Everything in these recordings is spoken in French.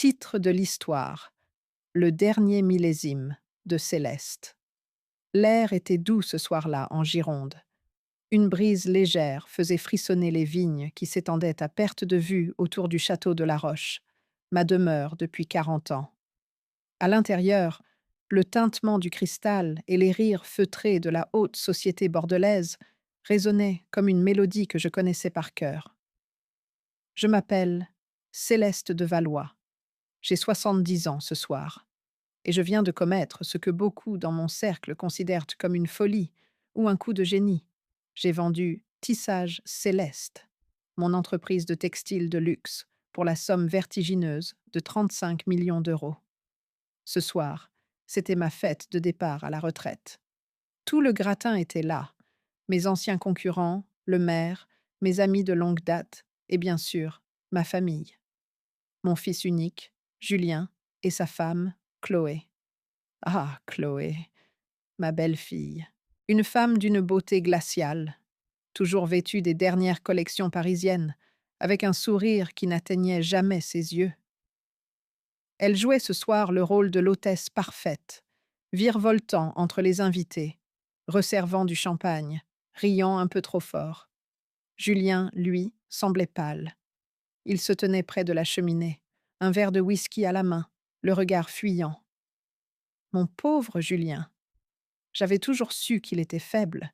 Titre de l'histoire: Le dernier millésime de Céleste. L'air était doux ce soir-là en Gironde. Une brise légère faisait frissonner les vignes qui s'étendaient à perte de vue autour du château de la Roche, ma demeure depuis 40 ans. À l'intérieur, le tintement du cristal et les rires feutrés de la haute société bordelaise résonnaient comme une mélodie que je connaissais par cœur. Je m'appelle Céleste de Valois. J'ai 70 ans ce soir, et je viens de commettre ce que beaucoup dans mon cercle considèrent comme une folie ou un coup de génie. J'ai vendu Tissage Céleste, mon entreprise de textile de luxe, pour la somme vertigineuse de 35 millions d'euros. Ce soir, c'était ma fête de départ à la retraite. Tout le gratin était là, mes anciens concurrents, le maire, mes amis de longue date et bien sûr, ma famille. Mon fils unique, Julien, et sa femme, Chloé. Ah, Chloé, ma belle-fille. Une femme d'une beauté glaciale, toujours vêtue des dernières collections parisiennes, avec un sourire qui n'atteignait jamais ses yeux. Elle jouait ce soir le rôle de l'hôtesse parfaite, virevoltant entre les invités, resservant du champagne, riant un peu trop fort. Julien, lui, semblait pâle. Il se tenait près de la cheminée, un verre de whisky à la main, le regard fuyant. Mon pauvre Julien. J'avais toujours su qu'il était faible,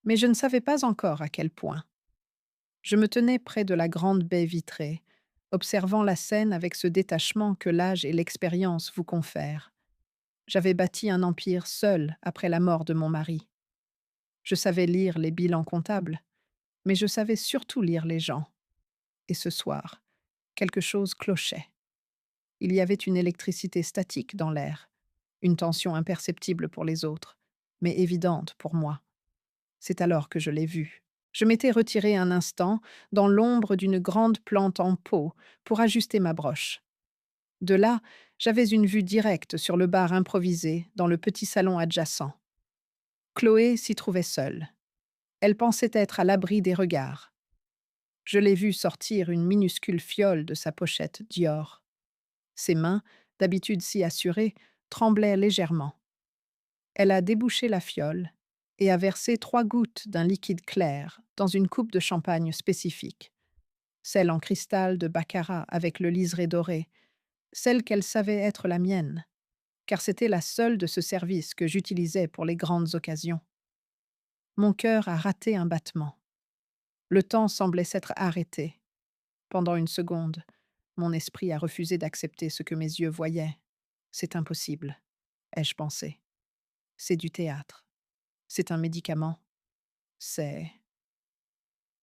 mais je ne savais pas encore à quel point. Je me tenais près de la grande baie vitrée, observant la scène avec ce détachement que l'âge et l'expérience vous confèrent. J'avais bâti un empire seul après la mort de mon mari. Je savais lire les bilans comptables, mais je savais surtout lire les gens. Et ce soir, quelque chose clochait. Il y avait une électricité statique dans l'air, une tension imperceptible pour les autres, mais évidente pour moi. C'est alors que je l'ai vu. Je m'étais retiré un instant dans l'ombre d'une grande plante en pot pour ajuster ma broche. De là, j'avais une vue directe sur le bar improvisé dans le petit salon adjacent. Chloé s'y trouvait seule. Elle pensait être à l'abri des regards. Je l'ai vue sortir une minuscule fiole de sa pochette Dior. Ses mains, d'habitude si assurées, tremblaient légèrement. Elle a débouché la fiole et a versé 3 gouttes d'un liquide clair dans une coupe de champagne spécifique, celle en cristal de baccarat avec le liseré doré, celle qu'elle savait être la mienne, car c'était la seule de ce service que j'utilisais pour les grandes occasions. Mon cœur a raté un battement. Le temps semblait s'être arrêté. Pendant une seconde, mon esprit a refusé d'accepter ce que mes yeux voyaient. C'est impossible, ai-je pensé. C'est du théâtre. C'est un médicament. C'est...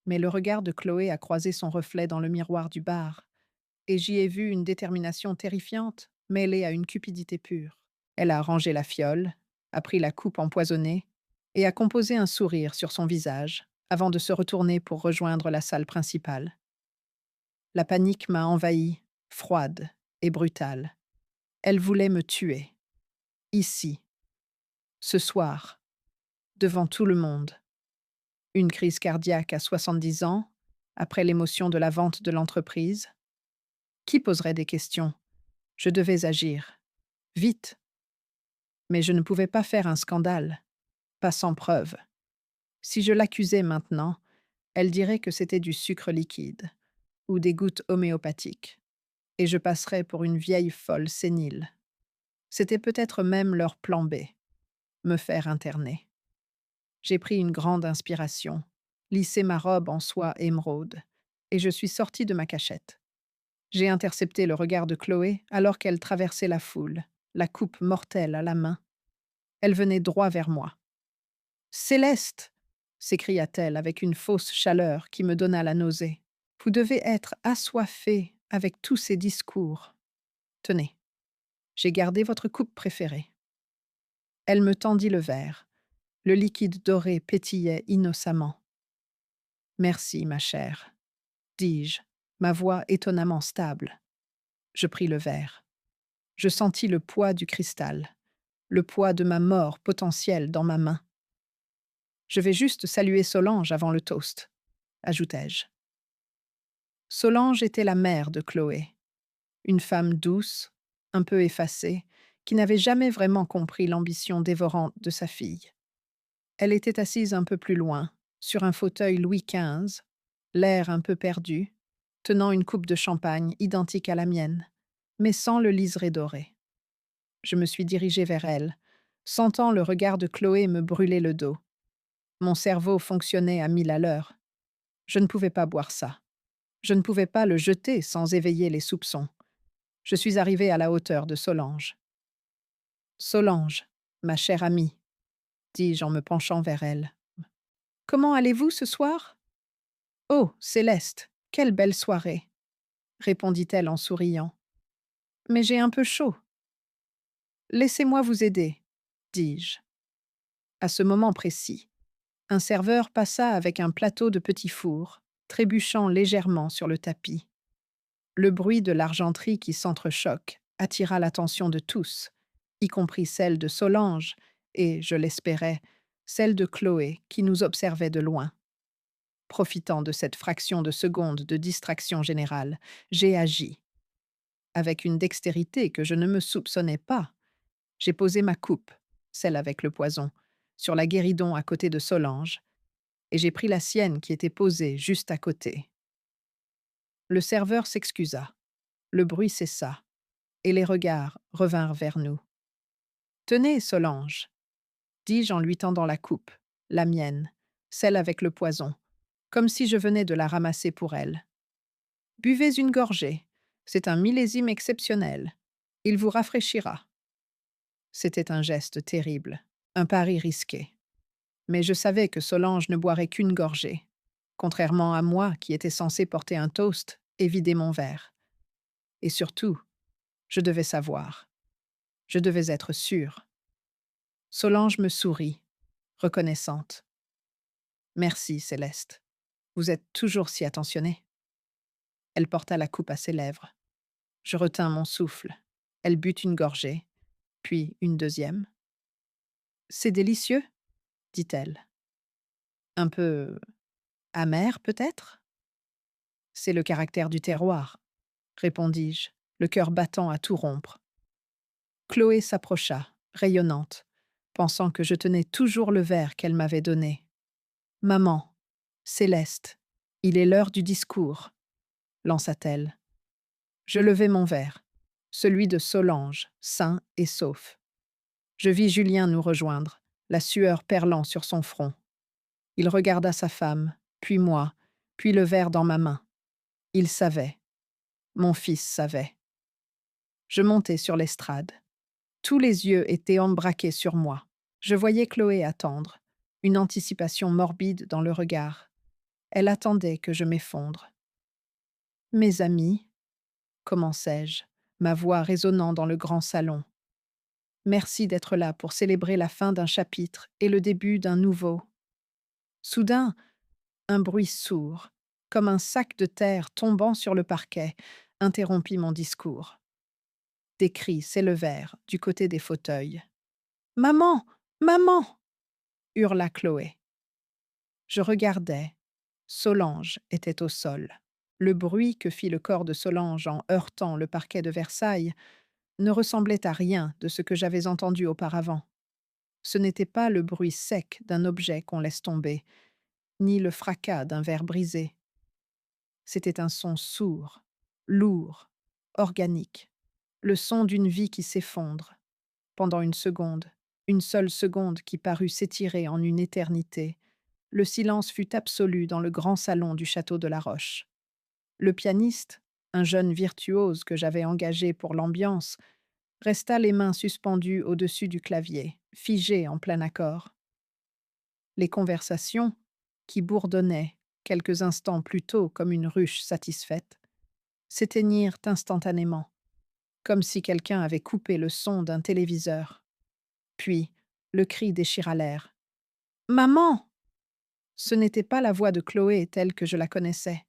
Mais le regard de Chloé a croisé son reflet dans le miroir du bar, et j'y ai vu une détermination terrifiante, mêlée à une cupidité pure. Elle a rangé la fiole, a pris la coupe empoisonnée, et a composé un sourire sur son visage, avant de se retourner pour rejoindre la salle principale. La panique m'a envahie, froide et brutale. Elle voulait me tuer. Ici, ce soir, devant tout le monde. Une crise cardiaque à 70 ans, après l'émotion de la vente de l'entreprise. Qui poserait des questions? Je devais agir. Vite. Mais je ne pouvais pas faire un scandale. Pas sans preuve. Si je l'accusais maintenant, elle dirait que c'était du sucre liquide ou des gouttes homéopathiques, et je passerais pour une vieille folle sénile. C'était peut-être même leur plan B, me faire interner. J'ai pris une grande inspiration, lissé ma robe en soie émeraude, et je suis sortie de ma cachette. J'ai intercepté le regard de Chloé alors qu'elle traversait la foule, la coupe mortelle à la main. Elle venait droit vers moi. Céleste! S'écria-t-elle avec une fausse chaleur qui me donna la nausée. Vous devez être assoiffée avec tous ces discours. Tenez, j'ai gardé votre coupe préférée. Elle me tendit le verre. Le liquide doré pétillait innocemment. Merci, ma chère, dis-je, ma voix étonnamment stable. Je pris le verre. Je sentis le poids du cristal, le poids de ma mort potentielle dans ma main. Je vais juste saluer Solange avant le toast, ajoutai-je. Solange était la mère de Chloé, Une femme douce, un peu effacée, qui n'avait jamais vraiment compris l'ambition dévorante de sa fille. Elle était assise un peu plus loin, sur un fauteuil Louis XV, l'air un peu perdu, tenant une coupe de champagne identique à la mienne, mais sans le liseré doré. Je me suis dirigée vers elle, sentant le regard de Chloé me brûler le dos. Mon cerveau fonctionnait à 1000 à l'heure. Je ne pouvais pas boire ça. Je ne pouvais pas le jeter sans éveiller les soupçons. Je suis arrivée à la hauteur de Solange. Solange, ma chère amie, dis-je en me penchant vers elle. Comment allez-vous ce soir? Oh, Céleste, quelle belle soirée, répondit-elle en souriant. Mais j'ai un peu chaud. Laissez-moi vous aider, dis-je. À ce moment précis, un serveur passa avec un plateau de petits fours, trébuchant légèrement sur le tapis. Le bruit de l'argenterie qui s'entrechoque attira l'attention de tous, y compris celle de Solange et, je l'espérais, celle de Chloé qui nous observait de loin. Profitant de cette fraction de seconde de distraction générale, j'ai agi. Avec une dextérité que je ne me soupçonnais pas, j'ai posé ma coupe, celle avec le poison, sur la guéridon à côté de Solange, et j'ai pris la sienne qui était posée juste à côté. Le serveur s'excusa, le bruit cessa, et les regards revinrent vers nous. Tenez, Solange, dis-je en lui tendant la coupe, la mienne, celle avec le poison, comme si je venais de la ramasser pour elle. Buvez une gorgée, c'est un millésime exceptionnel. Il vous rafraîchira. C'était un geste terrible, un pari risqué. Mais je savais que Solange ne boirait qu'une gorgée, contrairement à moi qui étais censé porter un toast et vider mon verre. Et surtout, je devais savoir. Je devais être sûre. Solange me sourit, reconnaissante. Merci, Céleste. Vous êtes toujours si attentionnée. Elle porta la coupe à ses lèvres. Je retins mon souffle. Elle but une gorgée, puis une deuxième. C'est délicieux, dit-elle. Un peu amer, peut-être? C'est le caractère du terroir, répondis-je, le cœur battant à tout rompre. Chloé s'approcha, rayonnante, pensant que je tenais toujours le verre qu'elle m'avait donné. Maman, Céleste, il est l'heure du discours, lança-t-elle. Je levai mon verre, celui de Solange, sain et sauf. Je vis Julien nous rejoindre, la sueur perlant sur son front. Il regarda sa femme, puis moi, puis le verre dans ma main. Il savait. Mon fils savait. Je montai sur l'estrade. Tous les yeux étaient embraqués sur moi. Je voyais Chloé attendre, une anticipation morbide dans le regard. Elle attendait que je m'effondre. Mes amis, commençai-je, ma voix résonnant dans le grand salon. Merci d'être là pour célébrer la fin d'un chapitre et le début d'un nouveau. Soudain, un bruit sourd, comme un sac de terre tombant sur le parquet, interrompit mon discours. Des cris s'élevèrent du côté des fauteuils. « Maman! Maman !» hurla Chloé. Je regardais. Solange était au sol. Le bruit que fit le corps de Solange en heurtant le parquet de Versailles ne ressemblait à rien de ce que j'avais entendu auparavant. Ce n'était pas le bruit sec d'un objet qu'on laisse tomber, ni le fracas d'un verre brisé. C'était un son sourd, lourd, organique, le son d'une vie qui s'effondre. Pendant une seule seconde qui parut s'étirer en une éternité, le silence fut absolu dans le grand salon du château de la Roche. Le pianiste, un jeune virtuose que j'avais engagé pour l'ambiance, resta les mains suspendues au-dessus du clavier, figé en plein accord. Les conversations, qui bourdonnaient quelques instants plus tôt comme une ruche satisfaite, s'éteignirent instantanément, comme si quelqu'un avait coupé le son d'un téléviseur. Puis, le cri déchira l'air. « Maman !» Ce n'était pas la voix de Chloé telle que je la connaissais.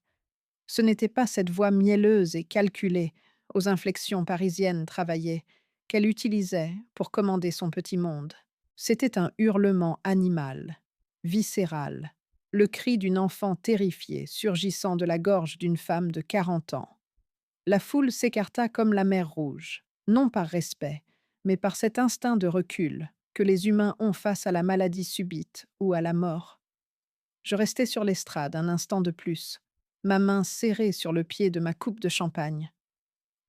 Ce n'était pas cette voix mielleuse et calculée, aux inflexions parisiennes travaillées, qu'elle utilisait pour commander son petit monde. C'était un hurlement animal, viscéral, le cri d'une enfant terrifiée surgissant de la gorge d'une femme de 40 ans. La foule s'écarta comme la mer Rouge, non par respect, mais par cet instinct de recul que les humains ont face à la maladie subite ou à la mort. Je restai sur l'estrade un instant de plus, ma main serrée sur le pied de ma coupe de champagne.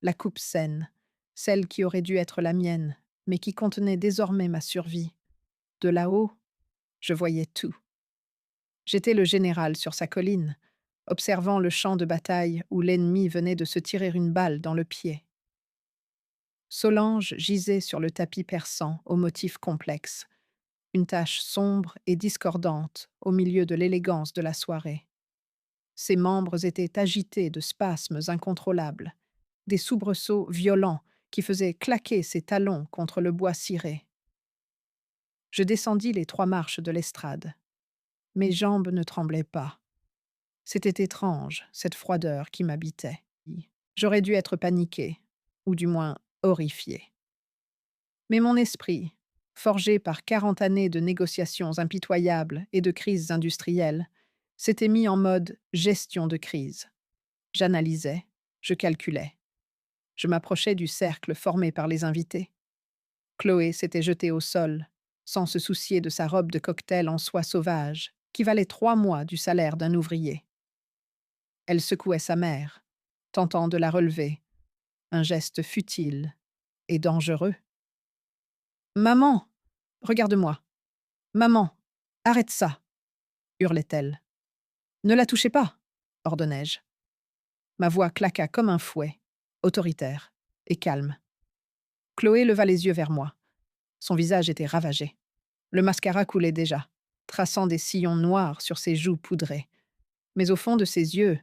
La coupe saine, celle qui aurait dû être la mienne, mais qui contenait désormais ma survie. De là-haut, je voyais tout. J'étais le général sur sa colline, observant le champ de bataille où l'ennemi venait de se tirer une balle dans le pied. Solange gisait sur le tapis persan aux motifs complexes, une tache sombre et discordante au milieu de l'élégance de la soirée. Ses membres étaient agités de spasmes incontrôlables, des soubresauts violents qui faisaient claquer ses talons contre le bois ciré. Je descendis les 3 marches de l'estrade. Mes jambes ne tremblaient pas. C'était étrange, cette froideur qui m'habitait. J'aurais dû être paniqué, ou du moins horrifié. Mais mon esprit, forgé par 40 années de négociations impitoyables et de crises industrielles, s'était mis en mode gestion de crise. J'analysais, je calculais. Je m'approchais du cercle formé par les invités. Chloé s'était jetée au sol, sans se soucier de sa robe de cocktail en soie sauvage, qui valait 3 mois du salaire d'un ouvrier. Elle secouait sa mère, tentant de la relever, un geste futile et dangereux. Maman, regarde-moi. Maman, arrête ça, hurlait-elle. Ne la touchez pas, ordonnai-je. Ma voix claqua comme un fouet, autoritaire et calme. Chloé leva les yeux vers moi. Son visage était ravagé. Le mascara coulait déjà, traçant des sillons noirs sur ses joues poudrées. Mais au fond de ses yeux,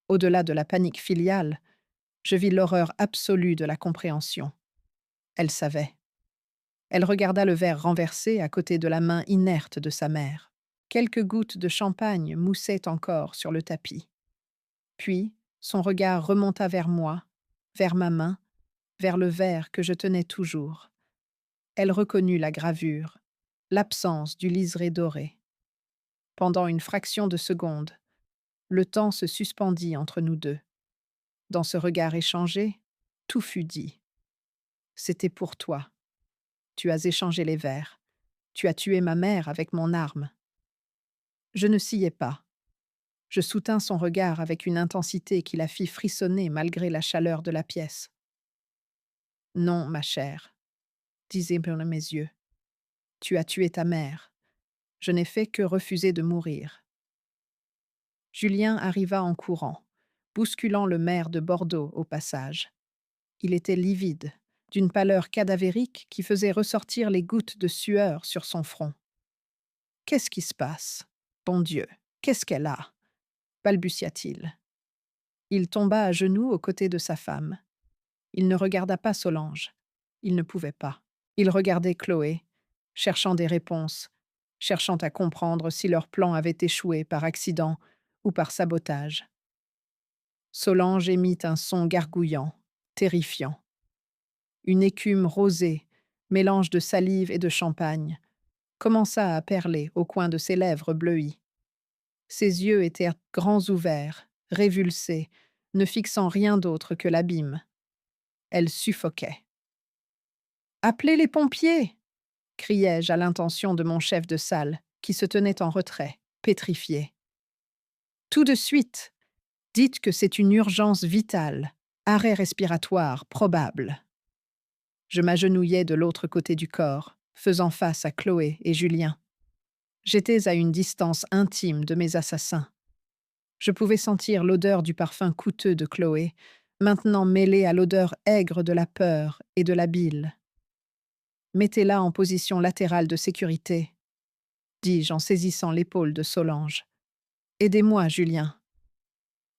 au-delà de la panique filiale, je vis l'horreur absolue de la compréhension. Elle savait. Elle regarda le verre renversé à côté de la main inerte de sa mère. Quelques gouttes de champagne moussaient encore sur le tapis. Puis, son regard remonta vers moi, vers ma main, vers le verre que je tenais toujours. Elle reconnut la gravure, l'absence du liseré doré. Pendant une fraction de seconde, le temps se suspendit entre nous deux. Dans ce regard échangé, tout fut dit. C'était pour toi. Tu as échangé les verres. Tu as tué ma mère avec mon arme. Je ne sciais pas. Je soutins son regard avec une intensité qui la fit frissonner malgré la chaleur de la pièce. Non, ma chère, disaient mes yeux. Tu as tué ta mère. Je n'ai fait que refuser de mourir. Julien arriva en courant, bousculant le maire de Bordeaux au passage. Il était livide, d'une pâleur cadavérique qui faisait ressortir les gouttes de sueur sur son front. « Qu'est-ce qui se passe? Bon Dieu, qu'est-ce qu'elle a ?» balbutia-t-il. Il tomba à genoux aux côtés de sa femme. Il ne regarda pas Solange. Il ne pouvait pas. Il regardait Chloé, cherchant des réponses, cherchant à comprendre si leur plan avait échoué par accident ou par sabotage. Solange émit un son gargouillant, terrifiant. Une écume rosée, mélange de salive et de champagne, commença à perler au coin de ses lèvres bleuies. Ses yeux étaient grands ouverts, révulsés, ne fixant rien d'autre que l'abîme. Elle suffoquait. « Appelez les pompiers !» criai-je à l'intention de mon chef de salle, qui se tenait en retrait, pétrifié. « Tout de suite! Dites que c'est une urgence vitale, arrêt respiratoire probable. » Je m'agenouillai de l'autre côté du corps, faisant face à Chloé et Julien. J'étais à une distance intime de mes assassins. Je pouvais sentir l'odeur du parfum coûteux de Chloé, maintenant mêlée à l'odeur aigre de la peur et de la bile. « Mettez-la en position latérale de sécurité, » dis-je en saisissant l'épaule de Solange. « Aidez-moi, Julien. »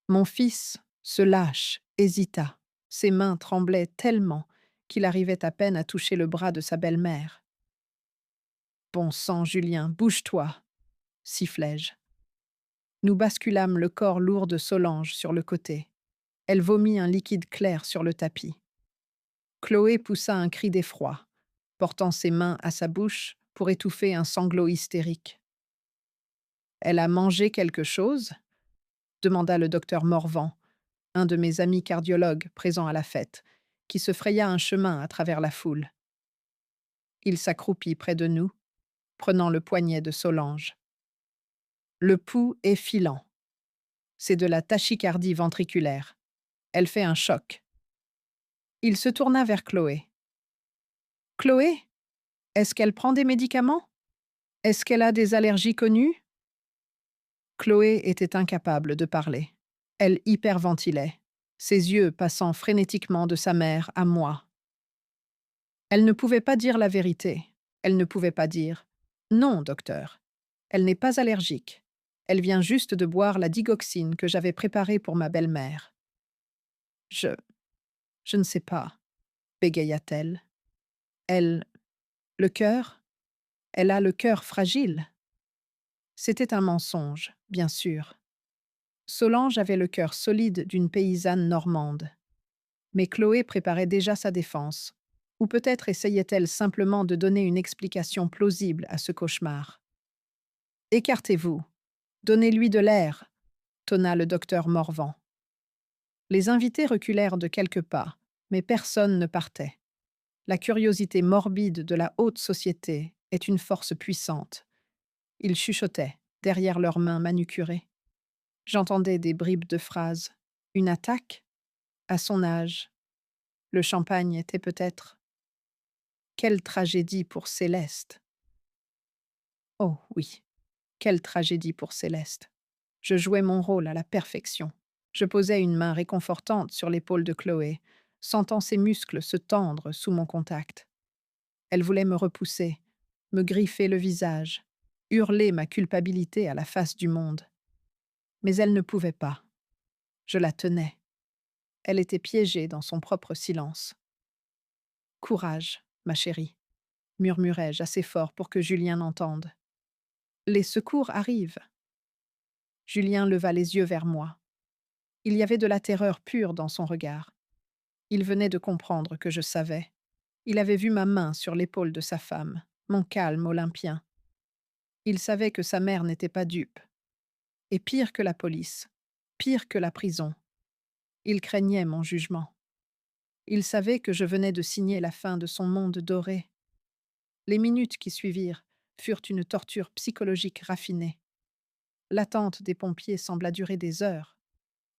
Mon fils se lâche, hésita. Ses mains tremblaient tellement qu'il arrivait à peine à toucher le bras de sa belle-mère. « Bon sang, Julien, bouge-toi !» sifflai-je. Nous basculâmes le corps lourd de Solange sur le côté. Elle vomit un liquide clair sur le tapis. Chloé poussa un cri d'effroi, portant ses mains à sa bouche pour étouffer un sanglot hystérique. « Elle a mangé quelque chose ?» demanda le docteur Morvan, un de mes amis cardiologues présents à la fête, qui se fraya un chemin à travers la foule. Il s'accroupit près de nous, prenant le poignet de Solange. Le pouls est filant. C'est de la tachycardie ventriculaire. Elle fait un choc. Il se tourna vers Chloé. Chloé, est-ce qu'elle prend des médicaments? Est-ce qu'elle a des allergies connues? Chloé était incapable de parler. Elle hyperventilait, ses yeux passant frénétiquement de sa mère à moi. Elle ne pouvait pas dire la vérité. Elle ne pouvait pas dire non, docteur. Elle n'est pas allergique. Elle vient juste de boire la digoxine que j'avais préparée pour ma belle-mère. Je je ne sais pas, bégaya-t-elle. Elle le cœur? Elle a le cœur fragile. C'était un mensonge, bien sûr. Solange avait le cœur solide d'une paysanne normande. Mais Chloé préparait déjà sa défense. Ou peut-être essayait-elle simplement de donner une explication plausible à ce cauchemar. Écartez-vous. Donnez-lui de l'air, tonna le docteur Morvan. Les invités reculèrent de quelques pas, mais personne ne partait. La curiosité morbide de la haute société est une force puissante. Ils chuchotaient, derrière leurs mains manucurées. J'entendais des bribes de phrases. Une attaque? À son âge. Le champagne était peut-être. Quelle tragédie pour Céleste! Oh oui, quelle tragédie pour Céleste! Je jouais mon rôle à la perfection. Je posais une main réconfortante sur l'épaule de Chloé, sentant ses muscles se tendre sous mon contact. Elle voulait me repousser, me griffer le visage, hurler ma culpabilité à la face du monde. Mais elle ne pouvait pas. Je la tenais. Elle était piégée dans son propre silence. Courage, ma chérie, murmurai-je assez fort pour que Julien n'entende. Les secours arrivent. Julien leva les yeux vers moi. Il y avait de la terreur pure dans son regard. Il venait de comprendre que je savais. Il avait vu ma main sur l'épaule de sa femme, mon calme olympien. Il savait que sa mère n'était pas dupe. Et pire que la police, pire que la prison, il craignait mon jugement. Il savait que je venais de signer la fin de son monde doré. Les minutes qui suivirent furent une torture psychologique raffinée. L'attente des pompiers sembla durer des heures.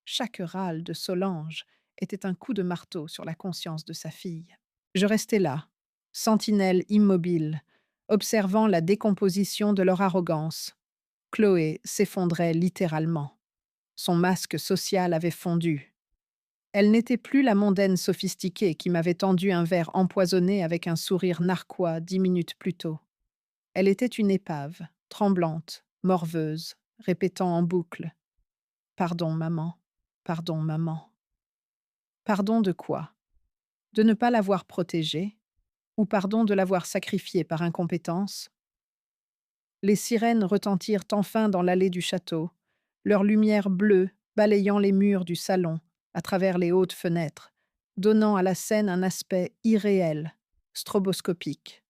Chaque râle de Solange était un coup de marteau sur la conscience de sa fille. Je restais là, sentinelle immobile, observant la décomposition de leur arrogance. Chloé s'effondrait littéralement. Son masque social avait fondu. Elle n'était plus la mondaine sophistiquée qui m'avait tendu un verre empoisonné avec un sourire narquois 10 minutes plus tôt. Elle était une épave, tremblante, morveuse, répétant en boucle « Pardon, maman. Pardon, maman. » Pardon de quoi? De ne pas l'avoir protégée? Ou pardon de l'avoir sacrifiée par incompétence? Les sirènes retentirent enfin dans l'allée du château, leur lumière bleue balayant les murs du salon à travers les hautes fenêtres, donnant à la scène un aspect irréel, stroboscopique.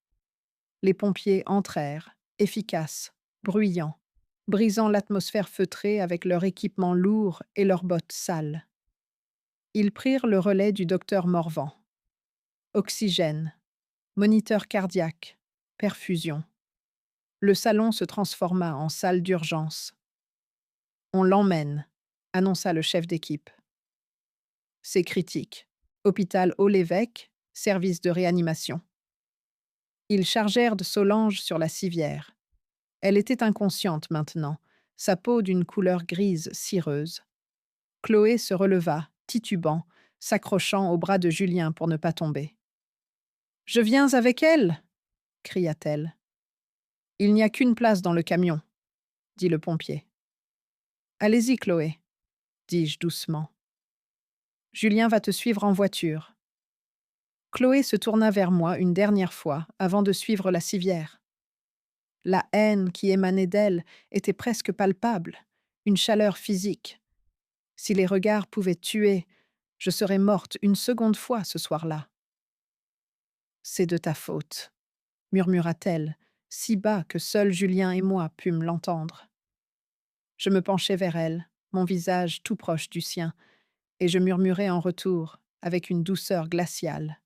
Les pompiers entrèrent, efficaces, bruyants, brisant l'atmosphère feutrée avec leur équipement lourd et leurs bottes sales. Ils prirent le relais du docteur Morvan. Oxygène, moniteur cardiaque, perfusion. Le salon se transforma en salle d'urgence. On l'emmène, annonça le chef d'équipe. C'est critique. Hôpital Haut-l'Évêque, service de réanimation. Ils chargèrent de Solange sur la civière. Elle était inconsciente maintenant, sa peau d'une couleur grise cireuse. Chloé se releva, titubant, s'accrochant au bras de Julien pour ne pas tomber. « Je viens avec elle !» cria-t-elle. « Il n'y a qu'une place dans le camion, » dit le pompier. « Allez-y, Chloé, » dis-je doucement. « Julien va te suivre en voiture. » Chloé se tourna vers moi une dernière fois avant de suivre la civière. La haine qui émanait d'elle était presque palpable, une chaleur physique. Si les regards pouvaient tuer, je serais morte une seconde fois ce soir-là. « C'est de ta faute, » murmura-t-elle, si bas que seuls Julien et moi pûmes l'entendre. Je me penchai vers elle, mon visage tout proche du sien, et je murmurai en retour, avec une douceur glaciale.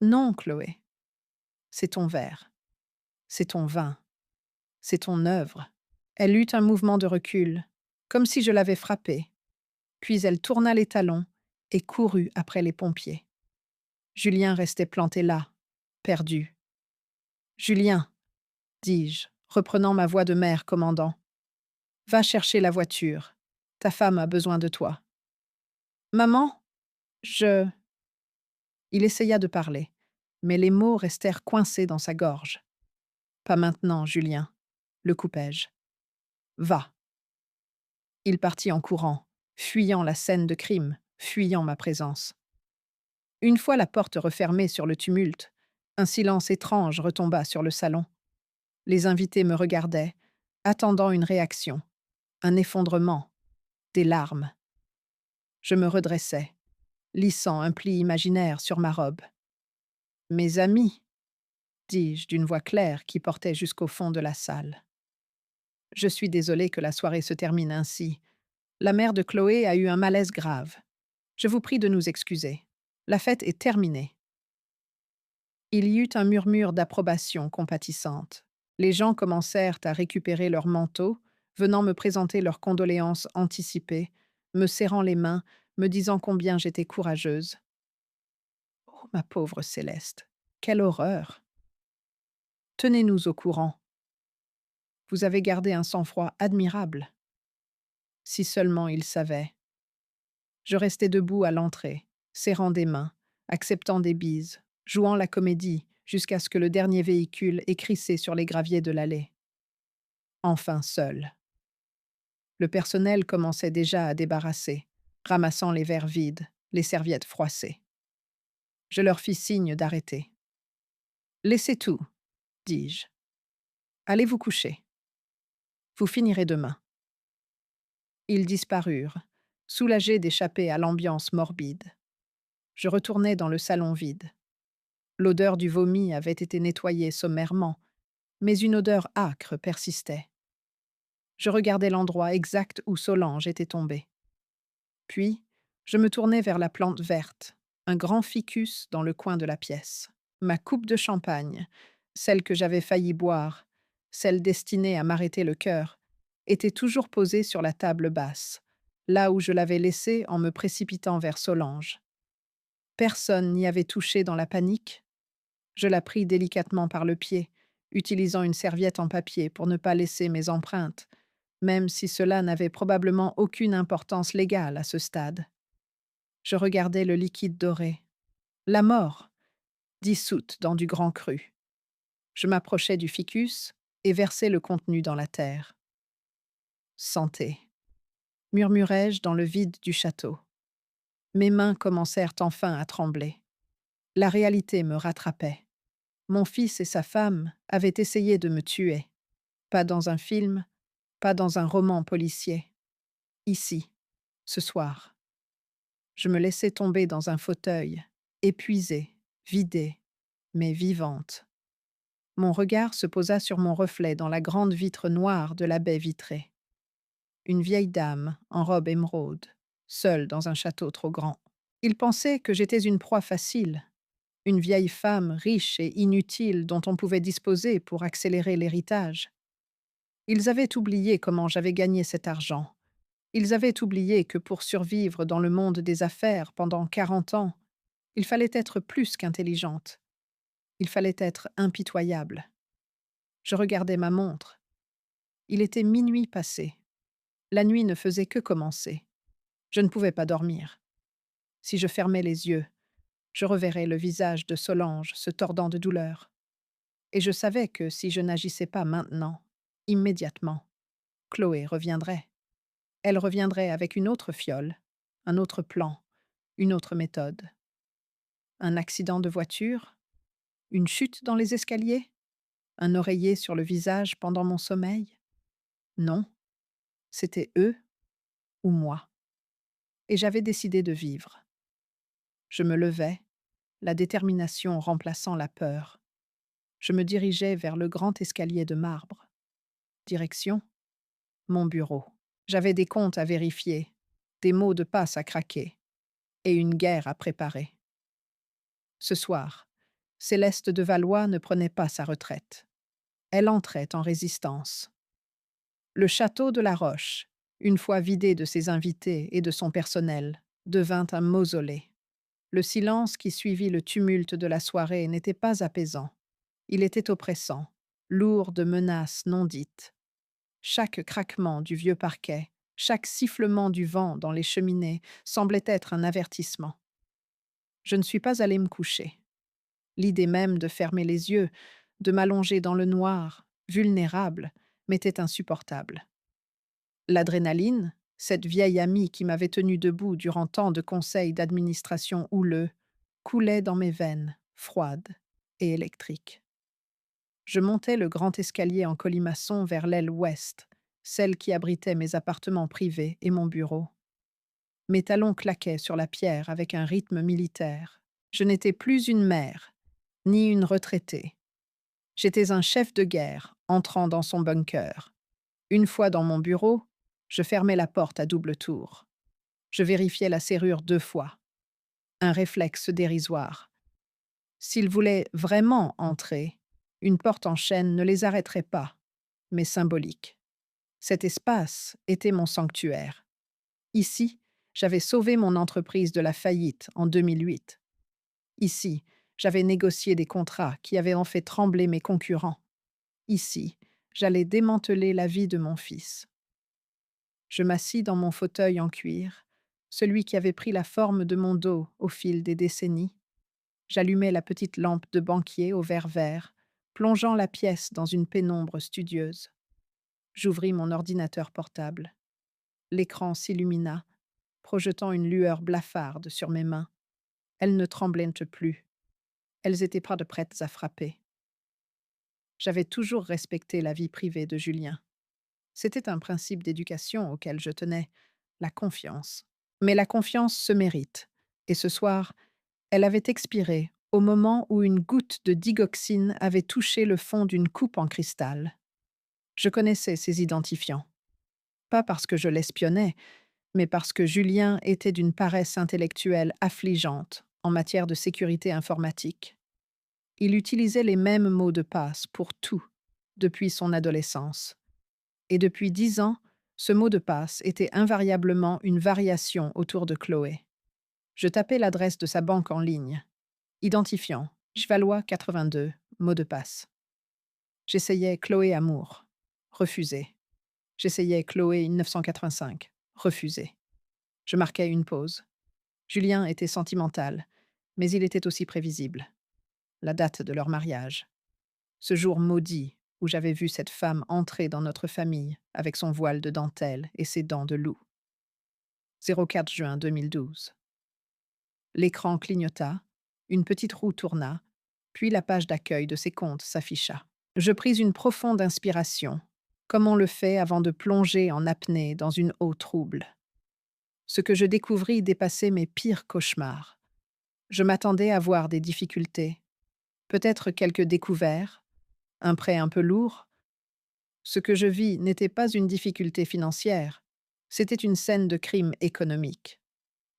Non, Chloé, c'est ton verre, c'est ton vin, c'est ton œuvre. Elle eut un mouvement de recul, comme si je l'avais frappée, puis elle tourna les talons et courut après les pompiers. Julien restait planté là, perdu. Julien, dis-je, reprenant ma voix de mère commandant, va chercher la voiture. Ta femme a besoin de toi. Maman, je... Il essaya de parler, mais les mots restèrent coincés dans sa gorge. Pas maintenant, Julien, le coupai-je. Va. Il partit en courant, fuyant la scène de crime, fuyant ma présence. Une fois la porte refermée sur le tumulte, un silence étrange retomba sur le salon. Les invités me regardaient, attendant une réaction, un effondrement, des larmes. Je me redressai, lissant un pli imaginaire sur ma robe. Mes amis, dis-je d'une voix claire qui portait jusqu'au fond de la salle. Je suis désolée que la soirée se termine ainsi. La mère de Chloé a eu un malaise grave. Je vous prie de nous excuser. La fête est terminée. Il y eut un murmure d'approbation compatissante. Les gens commencèrent à récupérer leurs manteaux, venant me présenter leurs condoléances anticipées, me serrant les mains, me disant combien j'étais courageuse. Oh, ma pauvre Céleste, quelle horreur! Tenez-nous au courant. Vous avez gardé un sang-froid admirable. Si seulement il savait. Je restais debout à l'entrée, serrant des mains, acceptant des bises, jouant la comédie, jusqu'à ce que le dernier véhicule ait crissé sur les graviers de l'allée. Enfin seul. Le personnel commençait déjà à débarrasser, ramassant les verres vides, les serviettes froissées. Je leur fis signe d'arrêter. Laissez tout, dis-je. Allez vous coucher. Vous finirez demain. Ils disparurent, soulagés d'échapper à l'ambiance morbide. Je retournai dans le salon vide. L'odeur du vomi avait été nettoyée sommairement, mais une odeur âcre persistait. Je regardais l'endroit exact où Solange était tombée. Puis, je me tournai vers la plante verte, un grand ficus dans le coin de la pièce. Ma coupe de champagne, celle que j'avais failli boire, celle destinée à m'arrêter le cœur, était toujours posée sur la table basse, là où je l'avais laissée en me précipitant vers Solange. Personne n'y avait touché dans la panique. Je la pris délicatement par le pied, utilisant une serviette en papier pour ne pas laisser mes empreintes, même si cela n'avait probablement aucune importance légale à ce stade. Je regardais le liquide doré. La mort, dissoute dans du grand cru. Je m'approchai du ficus et versai le contenu dans la terre. Santé, murmurai-je dans le vide du château. Mes mains commencèrent enfin à trembler. La réalité me rattrapait. Mon fils et sa femme avaient essayé de me tuer. Pas dans un film, pas dans un roman policier. Ici, ce soir. Je me laissai tomber dans un fauteuil, épuisée, vidée, mais vivante. Mon regard se posa sur mon reflet dans la grande vitre noire de la baie vitrée. Une vieille dame, en robe émeraude, seule dans un château trop grand. Ils pensaient que j'étais une proie facile, une vieille femme riche et inutile dont on pouvait disposer pour accélérer l'héritage. Ils avaient oublié comment j'avais gagné cet argent. Ils avaient oublié que pour survivre dans le monde des affaires pendant 40 ans, il fallait être plus qu'intelligente. Il fallait être impitoyable. Je regardais ma montre. Il était minuit passé. La nuit ne faisait que commencer. Je ne pouvais pas dormir. Si je fermais les yeux, je reverrais le visage de Solange se tordant de douleur. Et je savais que si je n'agissais pas maintenant, immédiatement, Chloé reviendrait. Elle reviendrait avec une autre fiole, un autre plan, une autre méthode. Un accident de voiture? Une chute dans les escaliers? Un oreiller sur le visage pendant mon sommeil? Non, c'était eux ou moi. Et j'avais décidé de vivre. Je me levai, la détermination remplaçant la peur. Je me dirigeais vers le grand escalier de marbre. Direction? Mon bureau. J'avais des comptes à vérifier, des mots de passe à craquer. et une guerre à préparer. Ce soir, Céleste de Valois ne prenait pas sa retraite. Elle entrait en résistance. Le château de la Roche, une fois vidé de ses invités et de son personnel, devint un mausolée. Le silence qui suivit le tumulte de la soirée n'était pas apaisant. Il était oppressant, lourd de menaces non dites. Chaque craquement du vieux parquet, chaque sifflement du vent dans les cheminées semblait être un avertissement. Je ne suis pas allée me coucher. L'idée même de fermer les yeux, de m'allonger dans le noir, vulnérable, m'était insupportable. L'adrénaline, cette vieille amie qui m'avait tenue debout durant tant de conseils d'administration houleux, coulait dans mes veines, froide et électrique. Je montais le grand escalier en colimaçon vers l'aile ouest, celle qui abritait mes appartements privés et mon bureau. Mes talons claquaient sur la pierre avec un rythme militaire. Je n'étais plus une mère, ni une retraitée. J'étais un chef de guerre entrant dans son bunker. Une fois dans mon bureau, je fermais la porte à double tour. Je vérifiais la serrure 2 fois. Un réflexe dérisoire. S'ils voulaient vraiment entrer, une porte en chaîne ne les arrêterait pas, mais symbolique. Cet espace était mon sanctuaire. Ici, j'avais sauvé mon entreprise de la faillite en 2008. Ici, j'avais négocié des contrats qui avaient en fait trembler mes concurrents. Ici, j'allais démanteler la vie de mon fils. Je m'assis dans mon fauteuil en cuir, celui qui avait pris la forme de mon dos au fil des décennies. J'allumai la petite lampe de banquier au verre vert, plongeant la pièce dans une pénombre studieuse. J'ouvris mon ordinateur portable. L'écran s'illumina, projetant une lueur blafarde sur mes mains. Elles ne tremblaient plus. Elles étaient prêtes à frapper. J'avais toujours respecté la vie privée de Julien. C'était un principe d'éducation auquel je tenais, la confiance. Mais la confiance se mérite. Et ce soir, elle avait expiré au moment où une goutte de digoxine avait touché le fond d'une coupe en cristal. Je connaissais ces identifiants. Pas parce que je l'espionnais, mais parce que Julien était d'une paresse intellectuelle affligeante en matière de sécurité informatique. Il utilisait les mêmes mots de passe pour tout, depuis son adolescence. Et depuis 10 ans, ce mot de passe était invariablement une variation autour de Chloé. Je tapais l'adresse de sa banque en ligne. Identifiant, Valois 82, mot de passe. J'essayais Chloé Amour. Refusé. J'essayais Chloé 1985. Refusé. Je marquais une pause. Julien était sentimental, mais il était aussi prévisible. La date de leur mariage. Ce jour maudit où j'avais vu cette femme entrer dans notre famille avec son voile de dentelle et ses dents de loup. 04 juin 2012. L'écran clignota, une petite roue tourna, puis la page d'accueil de ses comptes s'afficha. Je pris une profonde inspiration, comme on le fait avant de plonger en apnée dans une eau trouble. Ce que je découvris dépassait mes pires cauchemars. Je m'attendais à voir des difficultés, peut-être quelques découverts, un prêt un peu lourd. Ce que je vis n'était pas une difficulté financière, c'était une scène de crime économique.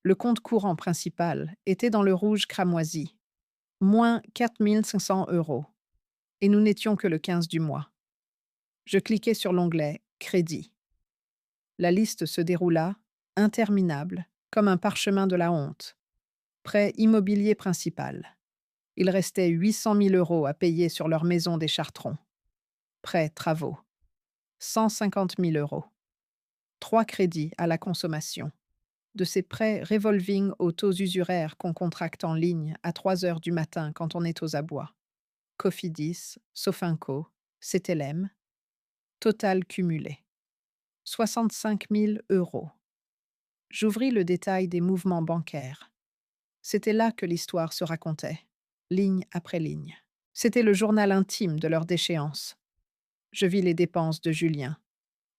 Le compte courant principal était dans le rouge cramoisi, moins 4 500 €, et nous n'étions que le 15 du mois. Je cliquai sur l'onglet « Crédit ». La liste se déroula, interminable, comme un parchemin de la honte. Prêt immobilier principal. Il restait 800 000 € à payer sur leur maison des Chartrons. Prêt travaux. 150 000 €. 3 crédits à la consommation. De ces prêts revolving aux taux usuraires qu'on contracte en ligne à 3 heures du matin quand on est aux abois. Cofidis, Sofinco, CTLM. Total cumulé. 65 000 €. J'ouvris le détail des mouvements bancaires. C'était là que l'histoire se racontait, ligne après ligne. C'était le journal intime de leur déchéance. Je vis les dépenses de Julien.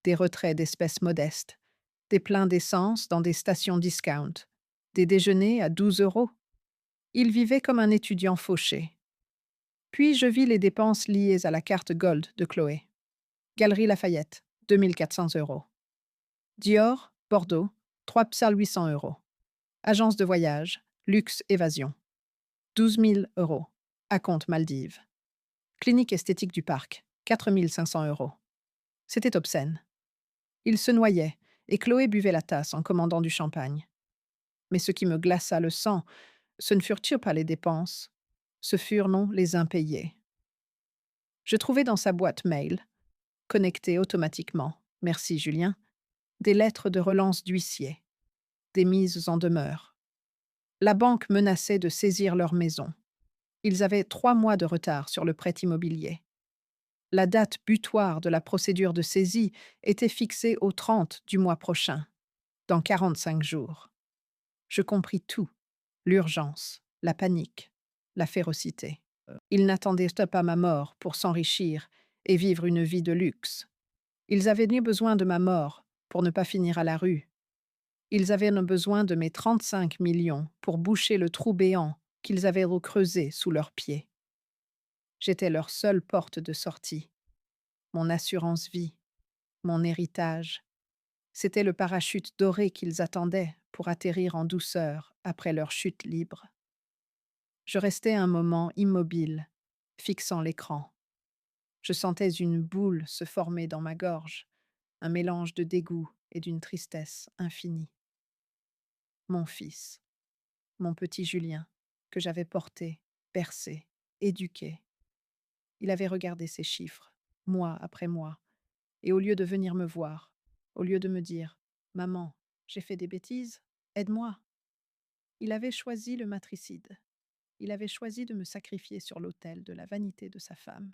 Des retraits d'espèces modestes, des pleins d'essence dans des stations discount, des déjeuners à 12 €. Il vivait comme un étudiant fauché. Puis je vis les dépenses liées à la carte Gold de Chloé. Galerie Lafayette, 2 400 €. Dior, Bordeaux, 3 800 €. Agence de voyage, luxe, évasion. 12 000 euros. Acompte Maldives. Clinique esthétique du parc. 4 500 euros. C'était obscène. Il se noyait, et Chloé buvait la tasse en commandant du champagne. Mais ce qui me glaça le sang, ce ne furent pas les dépenses, ce furent, non, les impayés. Je trouvai dans sa boîte mail, connectée automatiquement, merci Julien, des lettres de relance d'huissier, des mises en demeure. La banque menaçait de saisir leur maison. Ils avaient 3 mois de retard sur le prêt immobilier. La date butoir de la procédure de saisie était fixée au 30 du mois prochain, dans 45 jours. Je compris tout, l'urgence, la panique, la férocité. Ils n'attendaient pas ma mort pour s'enrichir et vivre une vie de luxe. Ils avaient ni besoin de ma mort pour ne pas finir à la rue. Ils avaient besoin de mes 35 millions pour boucher le trou béant qu'ils avaient recreusé sous leurs pieds. J'étais leur seule porte de sortie, mon assurance vie, mon héritage. C'était le parachute doré qu'ils attendaient pour atterrir en douceur après leur chute libre. Je restais un moment immobile, fixant l'écran. Je sentais une boule se former dans ma gorge, un mélange de dégoût et d'une tristesse infinie. Mon fils, mon petit Julien, que j'avais porté, bercé, éduqué. Il avait regardé ses chiffres, mois après mois, et au lieu de venir me voir, au lieu de me dire « Maman, j'ai fait des bêtises, aide-moi », il avait choisi le matricide. Il avait choisi de me sacrifier sur l'autel de la vanité de sa femme.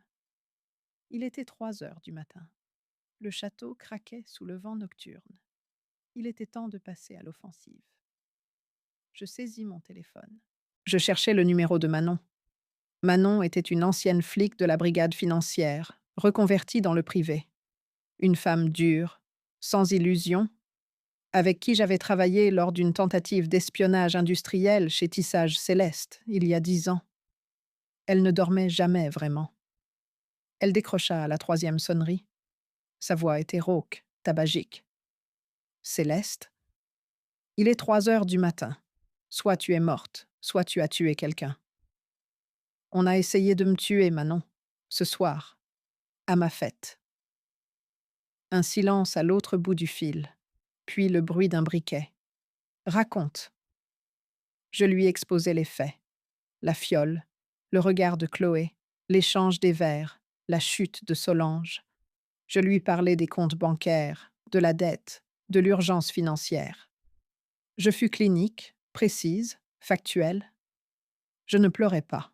Il était 3 heures du matin. Le château craquait sous le vent nocturne. Il était temps de passer à l'offensive. Je saisis mon téléphone. Je cherchais le numéro de Manon. Manon était une ancienne flic de la brigade financière, reconvertie dans le privé. Une femme dure, sans illusion, avec qui j'avais travaillé lors d'une tentative d'espionnage industriel chez Tissage Céleste, il y a 10 ans. Elle ne dormait jamais vraiment. Elle décrocha à la 3e sonnerie. Sa voix était rauque, tabagique. « Céleste, il est 3 heures du matin. Soit tu es morte, soit tu as tué quelqu'un. On a essayé de me tuer, Manon, ce soir, à ma fête. » Un silence à l'autre bout du fil, puis le bruit d'un briquet. « Raconte. » Je lui exposai les faits. La fiole, le regard de Chloé, l'échange des verres, la chute de Solange. Je lui parlais des comptes bancaires, de la dette, de l'urgence financière. Je fus clinique, précise, factuelle. Je ne pleurais pas.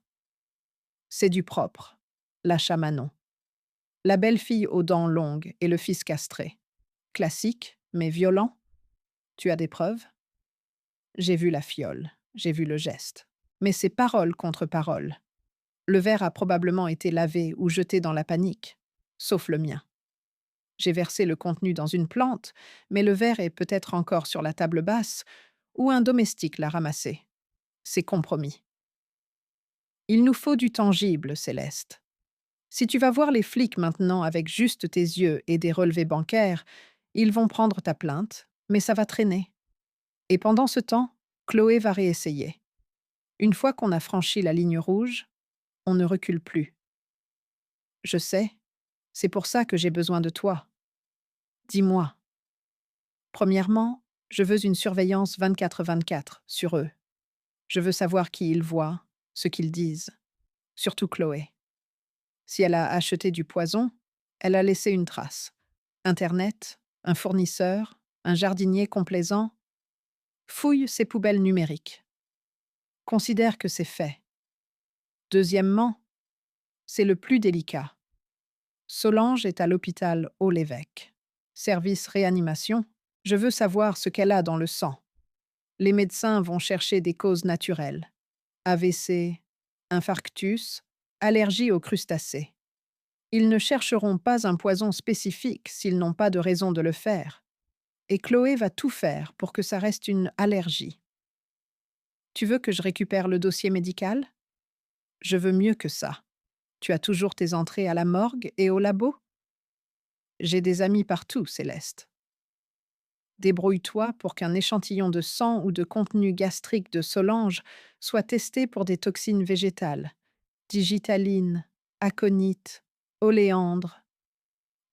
C'est du propre, lâcha Manon. La belle-fille aux dents longues et le fils castré. Classique, mais violent. Tu as des preuves? J'ai vu la fiole, j'ai vu le geste. Mais c'est parole contre parole. Le verre a probablement été lavé ou jeté dans la panique, sauf le mien. J'ai versé le contenu dans une plante, mais le verre est peut-être encore sur la table basse, ou un domestique l'a ramassé. C'est compromis. Il nous faut du tangible, Céleste. Si tu vas voir les flics maintenant avec juste tes yeux et des relevés bancaires, ils vont prendre ta plainte, mais ça va traîner. Et pendant ce temps, Chloé va réessayer. Une fois qu'on a franchi la ligne rouge, on ne recule plus. Je sais, c'est pour ça que j'ai besoin de toi. Dis-moi. Premièrement, je veux une surveillance 24/24 sur eux. Je veux savoir qui ils voient, ce qu'ils disent. Surtout Chloé. Si elle a acheté du poison, elle a laissé une trace. Internet, un fournisseur, un jardinier complaisant. Fouille ses poubelles numériques. Considère que c'est fait. Deuxièmement, c'est le plus délicat. Solange est à l'hôpital Haut-l'Évêque. Service réanimation, je veux savoir ce qu'elle a dans le sang. Les médecins vont chercher des causes naturelles. AVC, infarctus, allergie aux crustacés. Ils ne chercheront pas un poison spécifique s'ils n'ont pas de raison de le faire. Et Chloé va tout faire pour que ça reste une allergie. Tu veux que je récupère le dossier médical? Je veux mieux que ça. Tu as toujours tes entrées à la morgue et au labo? J'ai des amis partout, Céleste. Débrouille-toi pour qu'un échantillon de sang ou de contenu gastrique de Solange soit testé pour des toxines végétales. Digitaline, aconite, oléandre.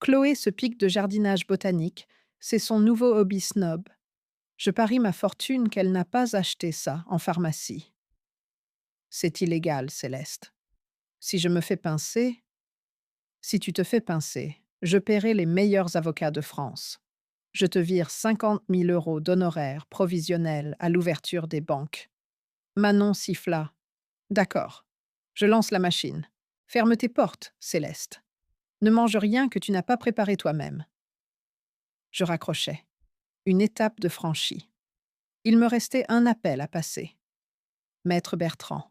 Chloé se pique de jardinage botanique, c'est son nouveau hobby snob. Je parie ma fortune qu'elle n'a pas acheté ça en pharmacie. C'est illégal, Céleste. Si je me fais pincer, si tu te fais pincer, je paierai les meilleurs avocats de France. Je te vire 50 000 € d'honoraires provisionnels à l'ouverture des banques. Manon siffla. D'accord. Je lance la machine. Ferme tes portes, Céleste. Ne mange rien que tu n'as pas préparé toi-même. Je raccrochais. Une étape de franchie. Il me restait un appel à passer. Maître Bertrand,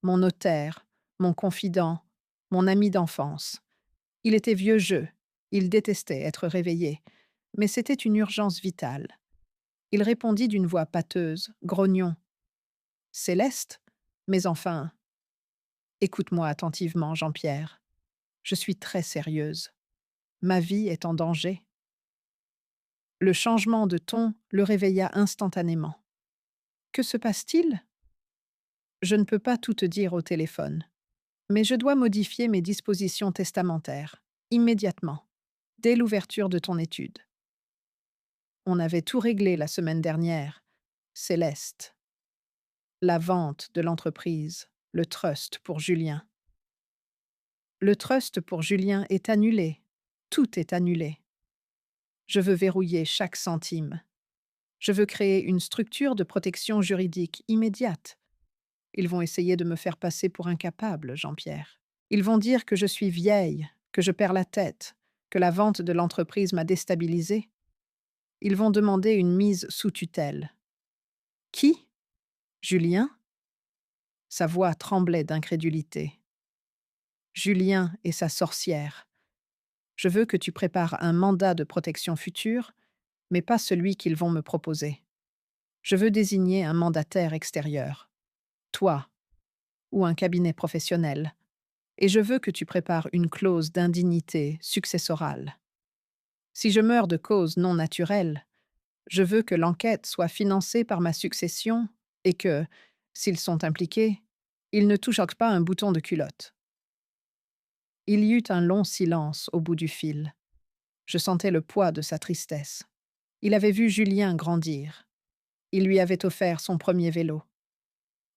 mon notaire, mon confident, mon ami d'enfance. Il était vieux jeu. Il détestait être réveillé. Mais c'était une urgence vitale. Il répondit d'une voix pâteuse, grognon. Céleste? Mais enfin. Écoute-moi attentivement, Jean-Pierre. Je suis très sérieuse. Ma vie est en danger. Le changement de ton le réveilla instantanément. Que se passe-t-il? Je ne peux pas tout te dire au téléphone, mais je dois modifier mes dispositions testamentaires, immédiatement, dès l'ouverture de ton étude. On avait tout réglé la semaine dernière. Céleste. La vente de l'entreprise, le trust pour Julien. Le trust pour Julien est annulé. Tout est annulé. Je veux verrouiller chaque centime. Je veux créer une structure de protection juridique immédiate. Ils vont essayer de me faire passer pour incapable, Jean-Pierre. Ils vont dire que je suis vieille, que je perds la tête, que la vente de l'entreprise m'a déstabilisée. Ils vont demander une mise sous tutelle. Qui? Julien? Sa voix tremblait d'incrédulité. Julien et sa sorcière. Je veux que tu prépares un mandat de protection future, mais pas celui qu'ils vont me proposer. Je veux désigner un mandataire extérieur. Toi, ou un cabinet professionnel. Et je veux que tu prépares une clause d'indignité successorale. Si je meurs de cause non naturelle, je veux que l'enquête soit financée par ma succession et que, s'ils sont impliqués, ils ne touchent pas un bouton de culotte. Il y eut un long silence au bout du fil. Je sentais le poids de sa tristesse. Il avait vu Julien grandir. Il lui avait offert son premier vélo.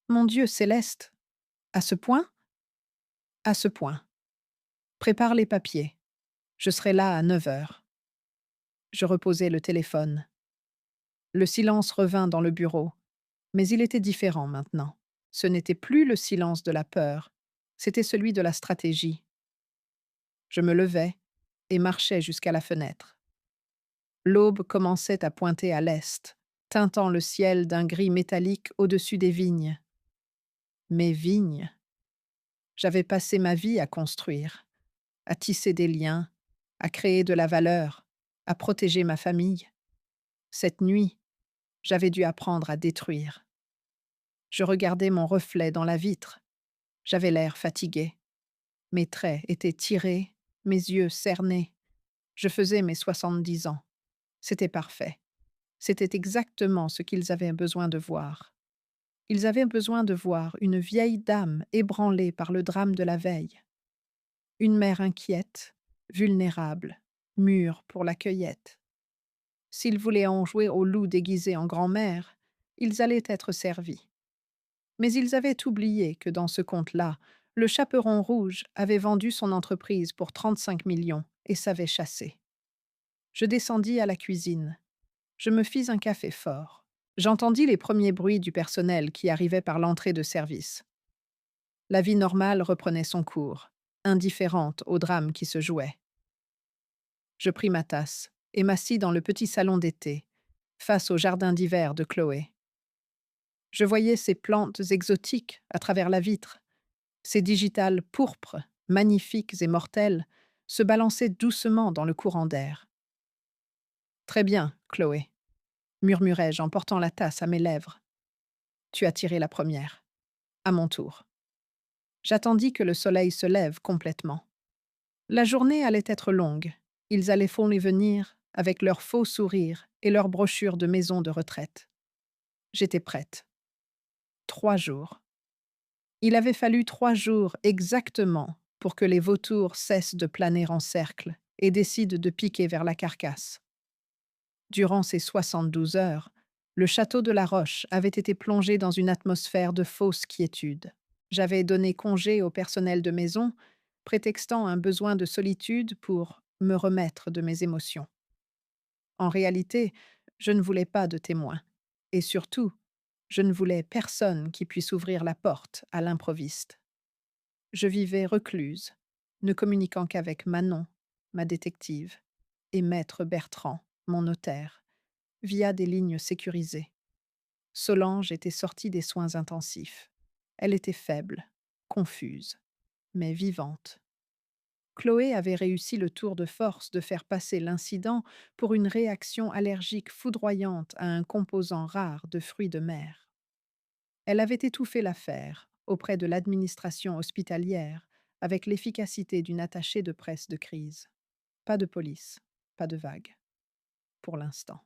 Mon Dieu céleste! À ce point? À ce point. Prépare les papiers. Je serai là à 9 heures. Je reposai le téléphone. Le silence revint dans le bureau, mais il était différent maintenant. Ce n'était plus le silence de la peur, c'était celui de la stratégie. Je me levai et marchai jusqu'à la fenêtre. L'aube commençait à pointer à l'est, teintant le ciel d'un gris métallique au-dessus des vignes. Mes vignes. J'avais passé ma vie à construire, à tisser des liens, à créer de la valeur, à protéger ma famille. Cette nuit, j'avais dû apprendre à détruire. Je regardais mon reflet dans la vitre. J'avais l'air fatigué. Mes traits étaient tirés, mes yeux cernés. Je faisais mes 70 ans. C'était parfait. C'était exactement ce qu'ils avaient besoin de voir. Ils avaient besoin de voir une vieille dame ébranlée par le drame de la veille. Une mère inquiète, vulnérable, mûre pour la cueillette. S'ils voulaient en jouer au loup déguisé en grand-mère, ils allaient être servis. Mais ils avaient oublié que dans ce conte-là, le chaperon rouge avait vendu son entreprise pour 35 millions et savait chasser. Je descendis à la cuisine. Je me fis un café fort. J'entendis les premiers bruits du personnel qui arrivait par l'entrée de service. La vie normale reprenait son cours, indifférente au drame qui se jouait. Je pris ma tasse et m'assis dans le petit salon d'été, face au jardin d'hiver de Chloé. Je voyais ces plantes exotiques à travers la vitre, ces digitales pourpres, magnifiques et mortelles, se balancer doucement dans le courant d'air. Très bien, Chloé, murmurai-je en portant la tasse à mes lèvres. Tu as tiré la première. À mon tour. J'attendis que le soleil se lève complètement. La journée allait être longue. Ils allaient venir avec leur faux sourire et leurs brochures de maisons de retraite. J'étais prête. 3 jours. Il avait fallu 3 jours exactement pour que les vautours cessent de planer en cercle et décident de piquer vers la carcasse. Durant ces 72 heures, le château de la Roche avait été plongé dans une atmosphère de fausse quiétude. J'avais donné congé au personnel de maison, prétextant un besoin de solitude pour me remettre de mes émotions. En réalité, je ne voulais pas de témoins. Et surtout, je ne voulais personne qui puisse ouvrir la porte à l'improviste. Je vivais recluse, ne communiquant qu'avec Manon, ma détective, et maître Bertrand, mon notaire, via des lignes sécurisées. Solange était sortie des soins intensifs. Elle était faible, confuse, mais vivante. Chloé avait réussi le tour de force de faire passer l'incident pour une réaction allergique foudroyante à un composant rare de fruits de mer. Elle avait étouffé l'affaire auprès de l'administration hospitalière avec l'efficacité d'une attachée de presse de crise. Pas de police, pas de vague, pour l'instant.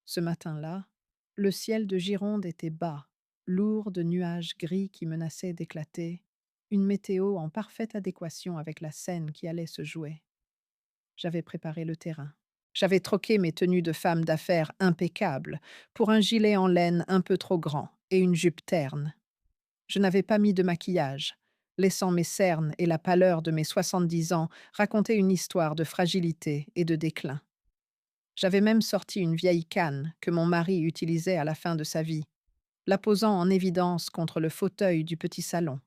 Ce matin-là, le ciel de Gironde était bas, lourd de nuages gris qui menaçaient d'éclater, une météo en parfaite adéquation avec la scène qui allait se jouer. J'avais préparé le terrain. J'avais troqué mes tenues de femme d'affaires impeccables pour un gilet en laine un peu trop grand et une jupe terne. Je n'avais pas mis de maquillage, laissant mes cernes et la pâleur de mes 70 ans raconter une histoire de fragilité et de déclin. J'avais même sorti une vieille canne que mon mari utilisait à la fin de sa vie, la posant en évidence contre le fauteuil du petit salon.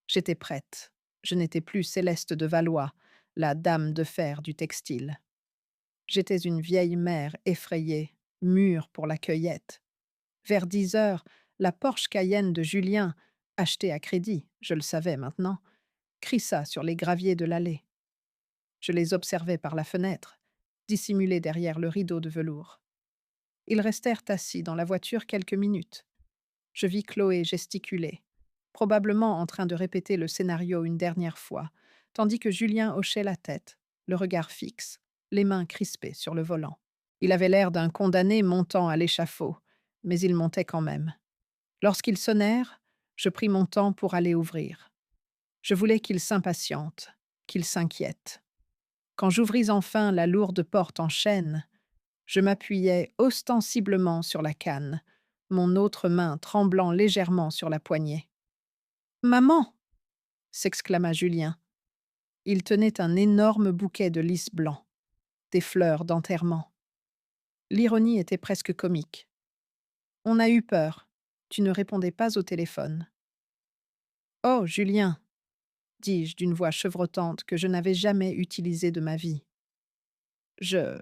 J'étais prête. Je n'étais plus Céleste de Valois, la dame de fer du textile. J'étais une vieille mère effrayée, mûre pour la cueillette. Vers 10 heures, la Porsche Cayenne de Julien, achetée à crédit, je le savais maintenant, crissa sur les graviers de l'allée. Je les observais par la fenêtre, dissimulés derrière le rideau de velours. Ils restèrent assis dans la voiture quelques minutes. Je vis Chloé gesticuler, probablement en train de répéter le scénario une dernière fois, tandis que Julien hochait la tête, le regard fixe, les mains crispées sur le volant. Il avait l'air d'un condamné montant à l'échafaud, mais il montait quand même. Lorsqu'ils sonnèrent, je pris mon temps pour aller ouvrir. Je voulais qu'ils s'impatientent, qu'ils s'inquiètent. Quand j'ouvris enfin la lourde porte en chêne, je m'appuyai ostensiblement sur la canne, mon autre main tremblant légèrement sur la poignée. « Maman !» s'exclama Julien. Il tenait un énorme bouquet de lys blanc, des fleurs d'enterrement. L'ironie était presque comique. « On a eu peur. Tu ne répondais pas au téléphone. »« Oh, Julien !» dis-je d'une voix chevrotante que je n'avais jamais utilisée de ma vie. « Je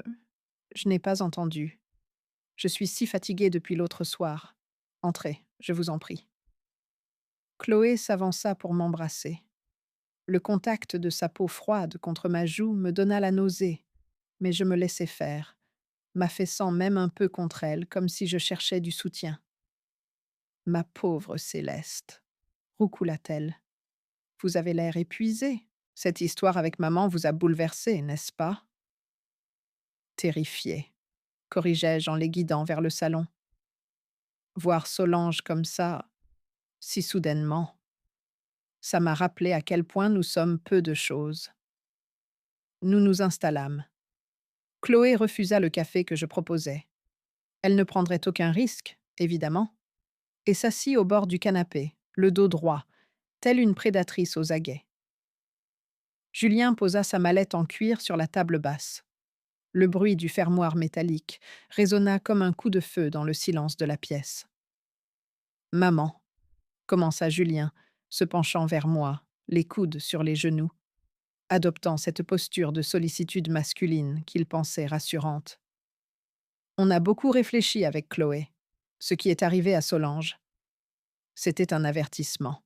n'ai pas entendu. Je suis si fatiguée depuis l'autre soir. Entrez, je vous en prie. » Chloé s'avança pour m'embrasser. Le contact de sa peau froide contre ma joue me donna la nausée, mais je me laissai faire, m'affaissant même un peu contre elle, comme si je cherchais du soutien. « Ma pauvre Céleste, » roucoula-t-elle. « Vous avez l'air épuisée. Cette histoire avec maman vous a bouleversée, n'est-ce pas ?» Terrifiée, corrigeai-je en les guidant vers le salon. Voir Solange comme ça, si soudainement, ça m'a rappelé à quel point nous sommes peu de choses. Nous nous installâmes. Chloé refusa le café que je proposais. Elle ne prendrait aucun risque, évidemment, et s'assit au bord du canapé, le dos droit, telle une prédatrice aux aguets. Julien posa sa mallette en cuir sur la table basse. Le bruit du fermoir métallique résonna comme un coup de feu dans le silence de la pièce. « Maman », commença Julien, se penchant vers moi, les coudes sur les genoux, adoptant cette posture de sollicitude masculine qu'il pensait rassurante. On a beaucoup réfléchi avec Chloé. Ce qui est arrivé à Solange, c'était un avertissement.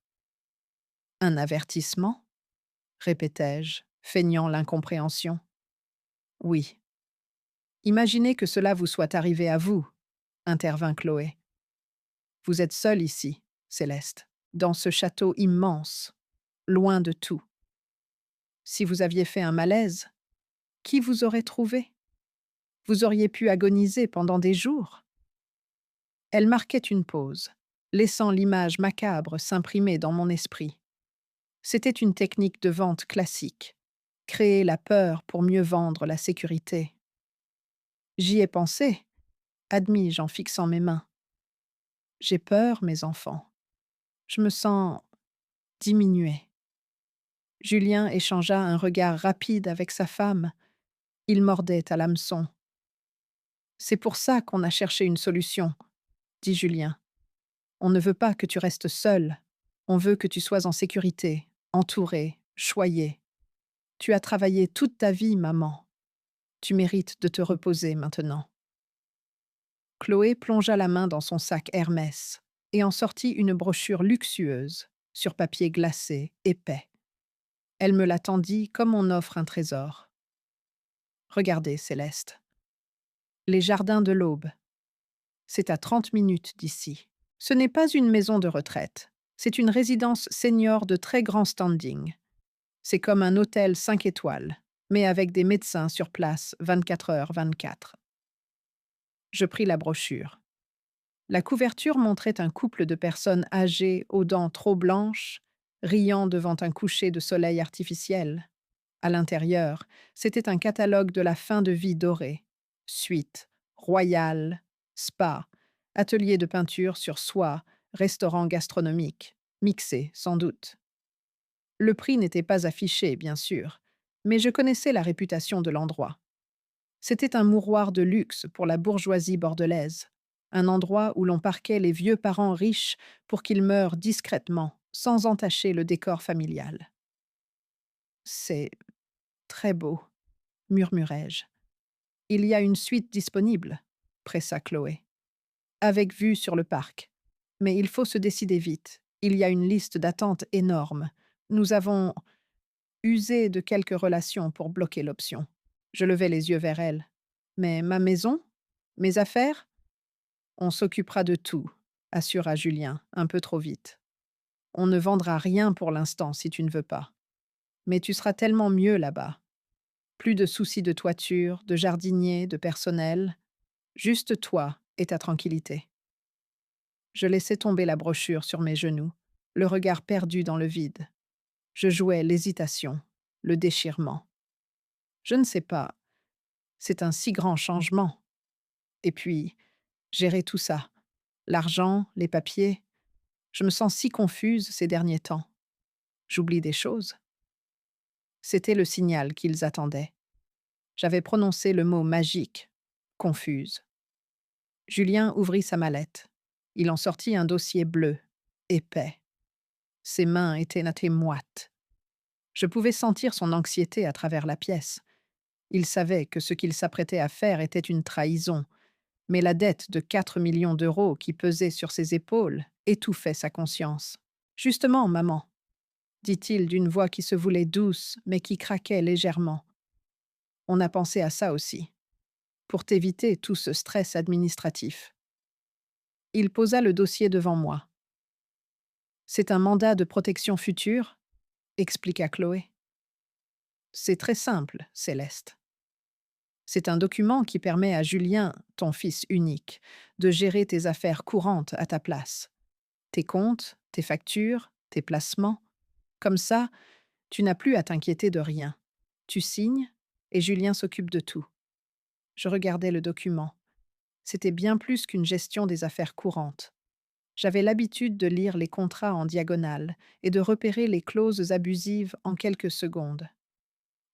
« Un avertissement ?» répétai-je, feignant l'incompréhension. « Oui. Imaginez que cela vous soit arrivé à vous, » intervint Chloé. « Vous êtes seule ici, Céleste, dans ce château immense, loin de tout. Si vous aviez fait un malaise, qui vous aurait trouvé? Vous auriez pu agoniser pendant des jours. Elle marquait une pause, laissant l'image macabre s'imprimer dans mon esprit. C'était une technique de vente classique. Créer la peur pour mieux vendre la sécurité. J'y ai pensé, admis-je en fixant mes mains. J'ai peur, mes enfants. Je me sens diminuée. Julien échangea un regard rapide avec sa femme. Il mordait à l'hameçon. C'est pour ça qu'on a cherché une solution, dit Julien. On ne veut pas que tu restes seule. On veut que tu sois en sécurité, entourée, choyée. Tu as travaillé toute ta vie, maman. Tu mérites de te reposer maintenant. Chloé plongea la main dans son sac Hermès et en sortit une brochure luxueuse, sur papier glacé, épais. Elle me la tendit comme on offre un trésor. Regardez, Céleste. Les jardins de l'Aube. C'est à 30 minutes d'ici. Ce n'est pas une maison de retraite. C'est une résidence senior de très grand standing. C'est comme un hôtel 5 étoiles, mais avec des médecins sur place 24h/24. Je pris la brochure. La couverture montrait un couple de personnes âgées aux dents trop blanches, riant devant un coucher de soleil artificiel. À l'intérieur, c'était un catalogue de la fin de vie dorée. Suite, royal, spa, atelier de peinture sur soie, restaurant gastronomique, mixé sans doute. Le prix n'était pas affiché, bien sûr, mais je connaissais la réputation de l'endroit. C'était un mouroir de luxe pour la bourgeoisie bordelaise, un endroit où l'on parquait les vieux parents riches pour qu'ils meurent discrètement, sans entacher le décor familial. C'est très beau, murmurai-je. Il y a une suite disponible, pressa Chloé, avec vue sur le parc. Mais il faut se décider vite. Il y a une liste d'attente énorme. Nous avons usé de quelques relations pour bloquer l'option. Je levai les yeux vers elle. Mais ma maison? Mes affaires? On s'occupera de tout, assura Julien, un peu trop vite. On ne vendra rien pour l'instant si tu ne veux pas. Mais tu seras tellement mieux là-bas. Plus de soucis de toiture, de jardinier, de personnel. Juste toi et ta tranquillité. Je laissai tomber la brochure sur mes genoux, le regard perdu dans le vide. Je jouais l'hésitation, le déchirement. Je ne sais pas. C'est un si grand changement. Et puis, gérer tout ça. L'argent, les papiers. Je me sens si confuse ces derniers temps. J'oublie des choses. C'était le signal qu'ils attendaient. J'avais prononcé le mot magique, confuse. Julien ouvrit sa mallette. Il en sortit un dossier bleu, épais. Ses mains étaient moites. Je pouvais sentir son anxiété à travers la pièce. Il savait que ce qu'il s'apprêtait à faire était une trahison, mais la dette de 4 millions d'euros qui pesait sur ses épaules étouffait sa conscience. Justement, maman, dit-il d'une voix qui se voulait douce, mais qui craquait légèrement. On a pensé à ça aussi, pour t'éviter tout ce stress administratif. Il posa le dossier devant moi. C'est un mandat de protection future, expliqua Chloé. C'est très simple, Céleste. C'est un document qui permet à Julien, ton fils unique, de gérer tes affaires courantes à ta place. Tes comptes, tes factures, tes placements. Comme ça, tu n'as plus à t'inquiéter de rien. Tu signes et Julien s'occupe de tout. Je regardais le document. C'était bien plus qu'une gestion des affaires courantes. J'avais l'habitude de lire les contrats en diagonale et de repérer les clauses abusives en quelques secondes.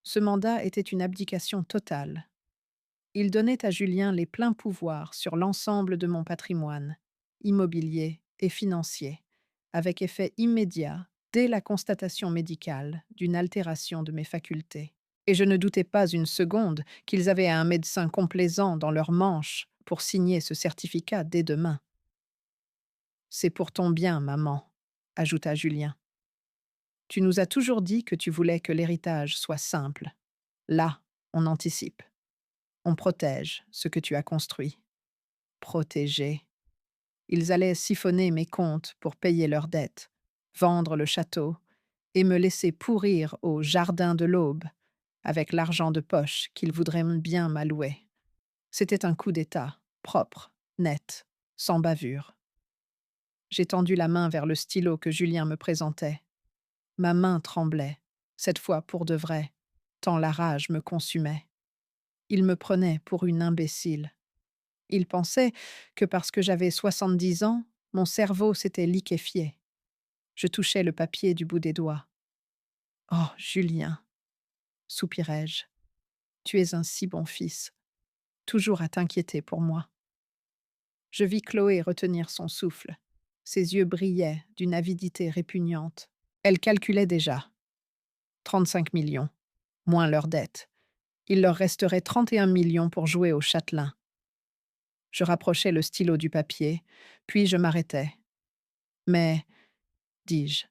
Ce mandat était une abdication totale. Il donnait à Julien les pleins pouvoirs sur l'ensemble de mon patrimoine, immobilier et financier, avec effet immédiat dès la constatation médicale d'une altération de mes facultés. Et je ne doutais pas une seconde qu'ils avaient un médecin complaisant dans leur manche pour signer ce certificat dès demain. C'est pour ton bien, maman, ajouta Julien. Tu nous as toujours dit que tu voulais que l'héritage soit simple. Là, on anticipe. On protège ce que tu as construit. Protéger. Ils allaient siphonner mes comptes pour payer leurs dettes, vendre le château et me laisser pourrir au jardin de l'Aube avec l'argent de poche qu'ils voudraient bien m'allouer. C'était un coup d'État, propre, net, sans bavure. J'ai tendu la main vers le stylo que Julien me présentait. Ma main tremblait, cette fois pour de vrai, tant la rage me consumait. Il me prenait pour une imbécile. Il pensait que parce que j'avais 70 ans, mon cerveau s'était liquéfié. Je touchais le papier du bout des doigts. Oh, Julien, soupirai-je, tu es un si bon fils, toujours à t'inquiéter pour moi. Je vis Chloé retenir son souffle. Ses yeux brillaient d'une avidité répugnante. Elle calculait déjà. 35 millions, moins leurs dettes. Il leur resterait 31 millions pour jouer au châtelain. Je rapprochai le stylo du papier, puis je m'arrêtai. Mais, dis-je.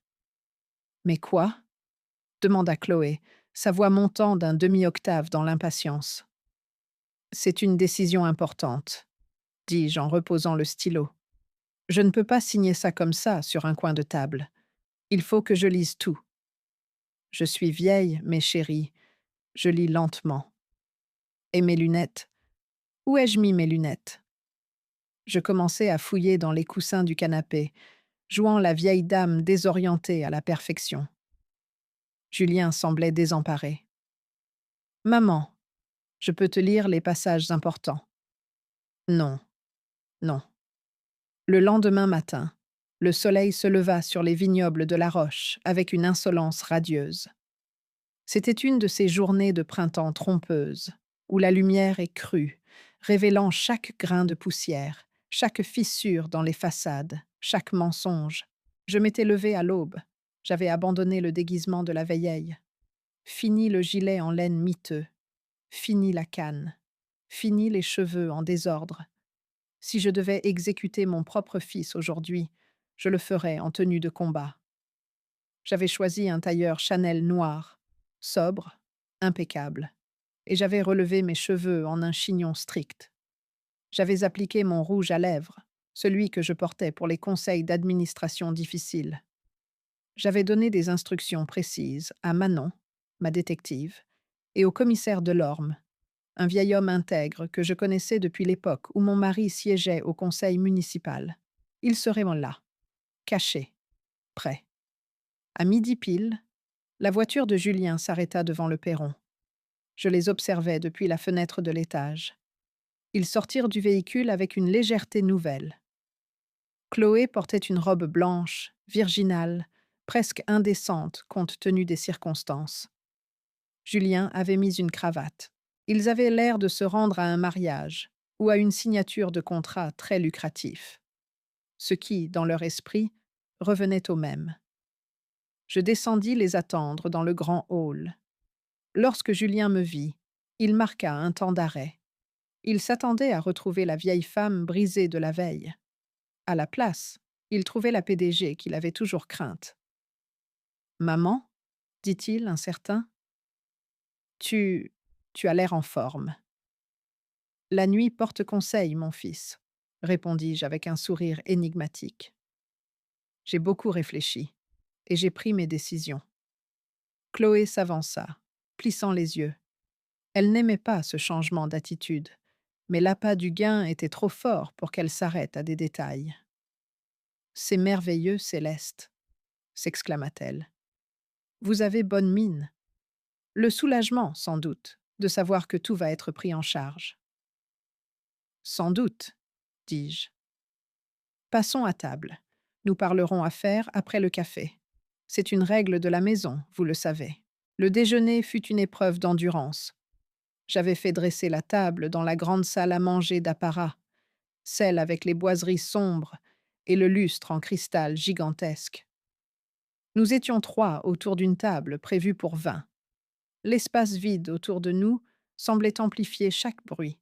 Mais quoi? Demanda Chloé, sa voix montant d'un demi-octave dans l'impatience. C'est une décision importante, dis-je en reposant le stylo. Je ne peux pas signer ça comme ça sur un coin de table. Il faut que je lise tout. Je suis vieille, mais chérie, je lis lentement. Et mes lunettes? Où ai-je mis mes lunettes? Je commençai à fouiller dans les coussins du canapé, jouant la vieille dame désorientée à la perfection. Julien semblait désemparé. Maman, je peux te lire les passages importants. Non, non. Le lendemain matin, le soleil se leva sur les vignobles de la Roche avec une insolence radieuse. C'était une de ces journées de printemps trompeuses, où la lumière est crue, révélant chaque grain de poussière, chaque fissure dans les façades, chaque mensonge. Je m'étais levée à l'aube. J'avais abandonné le déguisement de la veilleille. Fini le gilet en laine miteux. Fini la canne. Fini les cheveux en désordre. Si je devais exécuter mon propre fils aujourd'hui, je le ferais en tenue de combat. J'avais choisi un tailleur Chanel noir, sobre, impeccable, et j'avais relevé mes cheveux en un chignon strict. J'avais appliqué mon rouge à lèvres, celui que je portais pour les conseils d'administration difficiles. J'avais donné des instructions précises à Manon, ma détective, et au commissaire Delorme, un vieil homme intègre que je connaissais depuis l'époque où mon mari siégeait au conseil municipal. Il serait là, caché, prêt. À midi pile, la voiture de Julien s'arrêta devant le perron. Je les observais depuis la fenêtre de l'étage. Ils sortirent du véhicule avec une légèreté nouvelle. Chloé portait une robe blanche, virginale, presque indécente compte tenu des circonstances. Julien avait mis une cravate. Ils avaient l'air de se rendre à un mariage ou à une signature de contrat très lucratif, ce qui, dans leur esprit, revenait au même. Je descendis les attendre dans le grand hall. Lorsque Julien me vit, il marqua un temps d'arrêt. Il s'attendait à retrouver la vieille femme brisée de la veille. À la place, il trouvait la PDG qu'il avait toujours crainte. « Maman ?» dit-il, incertain. « Tu as l'air en forme. » « La nuit porte conseil, mon fils, » répondis-je avec un sourire énigmatique. J'ai beaucoup réfléchi, et j'ai pris mes décisions. Chloé s'avança, plissant les yeux. Elle n'aimait pas ce changement d'attitude, mais l'appât du gain était trop fort pour qu'elle s'arrête à des détails. « C'est merveilleux, Céleste !» s'exclama-t-elle. « Vous avez bonne mine. Le soulagement, sans doute, de savoir que tout va être pris en charge. » « Sans doute, » dis-je. « Passons à table. Nous parlerons affaires après le café. C'est une règle de la maison, vous le savez. » Le déjeuner fut une épreuve d'endurance. J'avais fait dresser la table dans la grande salle à manger d'apparat, celle avec les boiseries sombres et le lustre en cristal gigantesque. Nous étions 3 autour d'une table prévue pour 20. L'espace vide autour de nous semblait amplifier chaque bruit.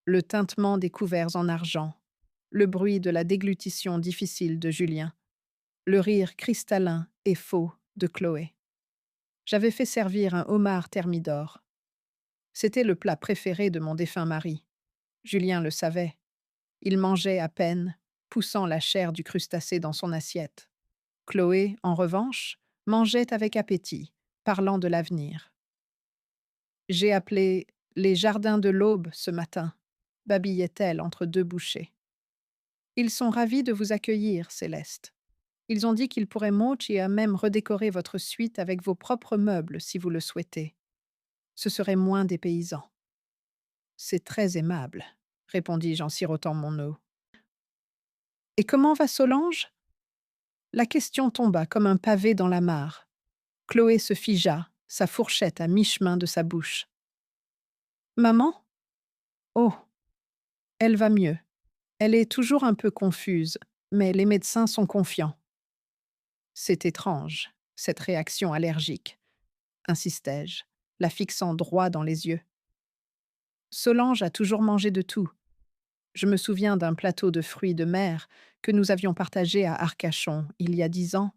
Le tintement des couverts en argent, le bruit de la déglutition difficile de Julien, le rire cristallin et faux de Chloé. J'avais fait servir un homard thermidor. C'était le plat préféré de mon défunt mari. Julien le savait. Il mangeait à peine, poussant la chair du crustacé dans son assiette. Chloé, en revanche, mangeait avec appétit, parlant de l'avenir. « J'ai appelé les jardins de l'Aube ce matin. babillait-elle entre deux bouchées. Ils sont ravis de vous accueillir, Céleste. Ils ont dit qu'ils pourraient Mochi à même redécorer votre suite avec vos propres meubles si vous le souhaitez. Ce serait moins dépaysant. C'est très aimable, répondis-je en sirotant mon eau. Et comment va Solange? La question tomba comme un pavé dans la mare. Chloé se figea, sa fourchette à mi-chemin de sa bouche. Maman? Oh, elle va mieux. Elle est toujours un peu confuse, mais les médecins sont confiants. C'est étrange, cette réaction allergique, insistai-je, la fixant droit dans les yeux. Solange a toujours mangé de tout. Je me souviens d'un plateau de fruits de mer que nous avions partagé à Arcachon il y a 10 ans.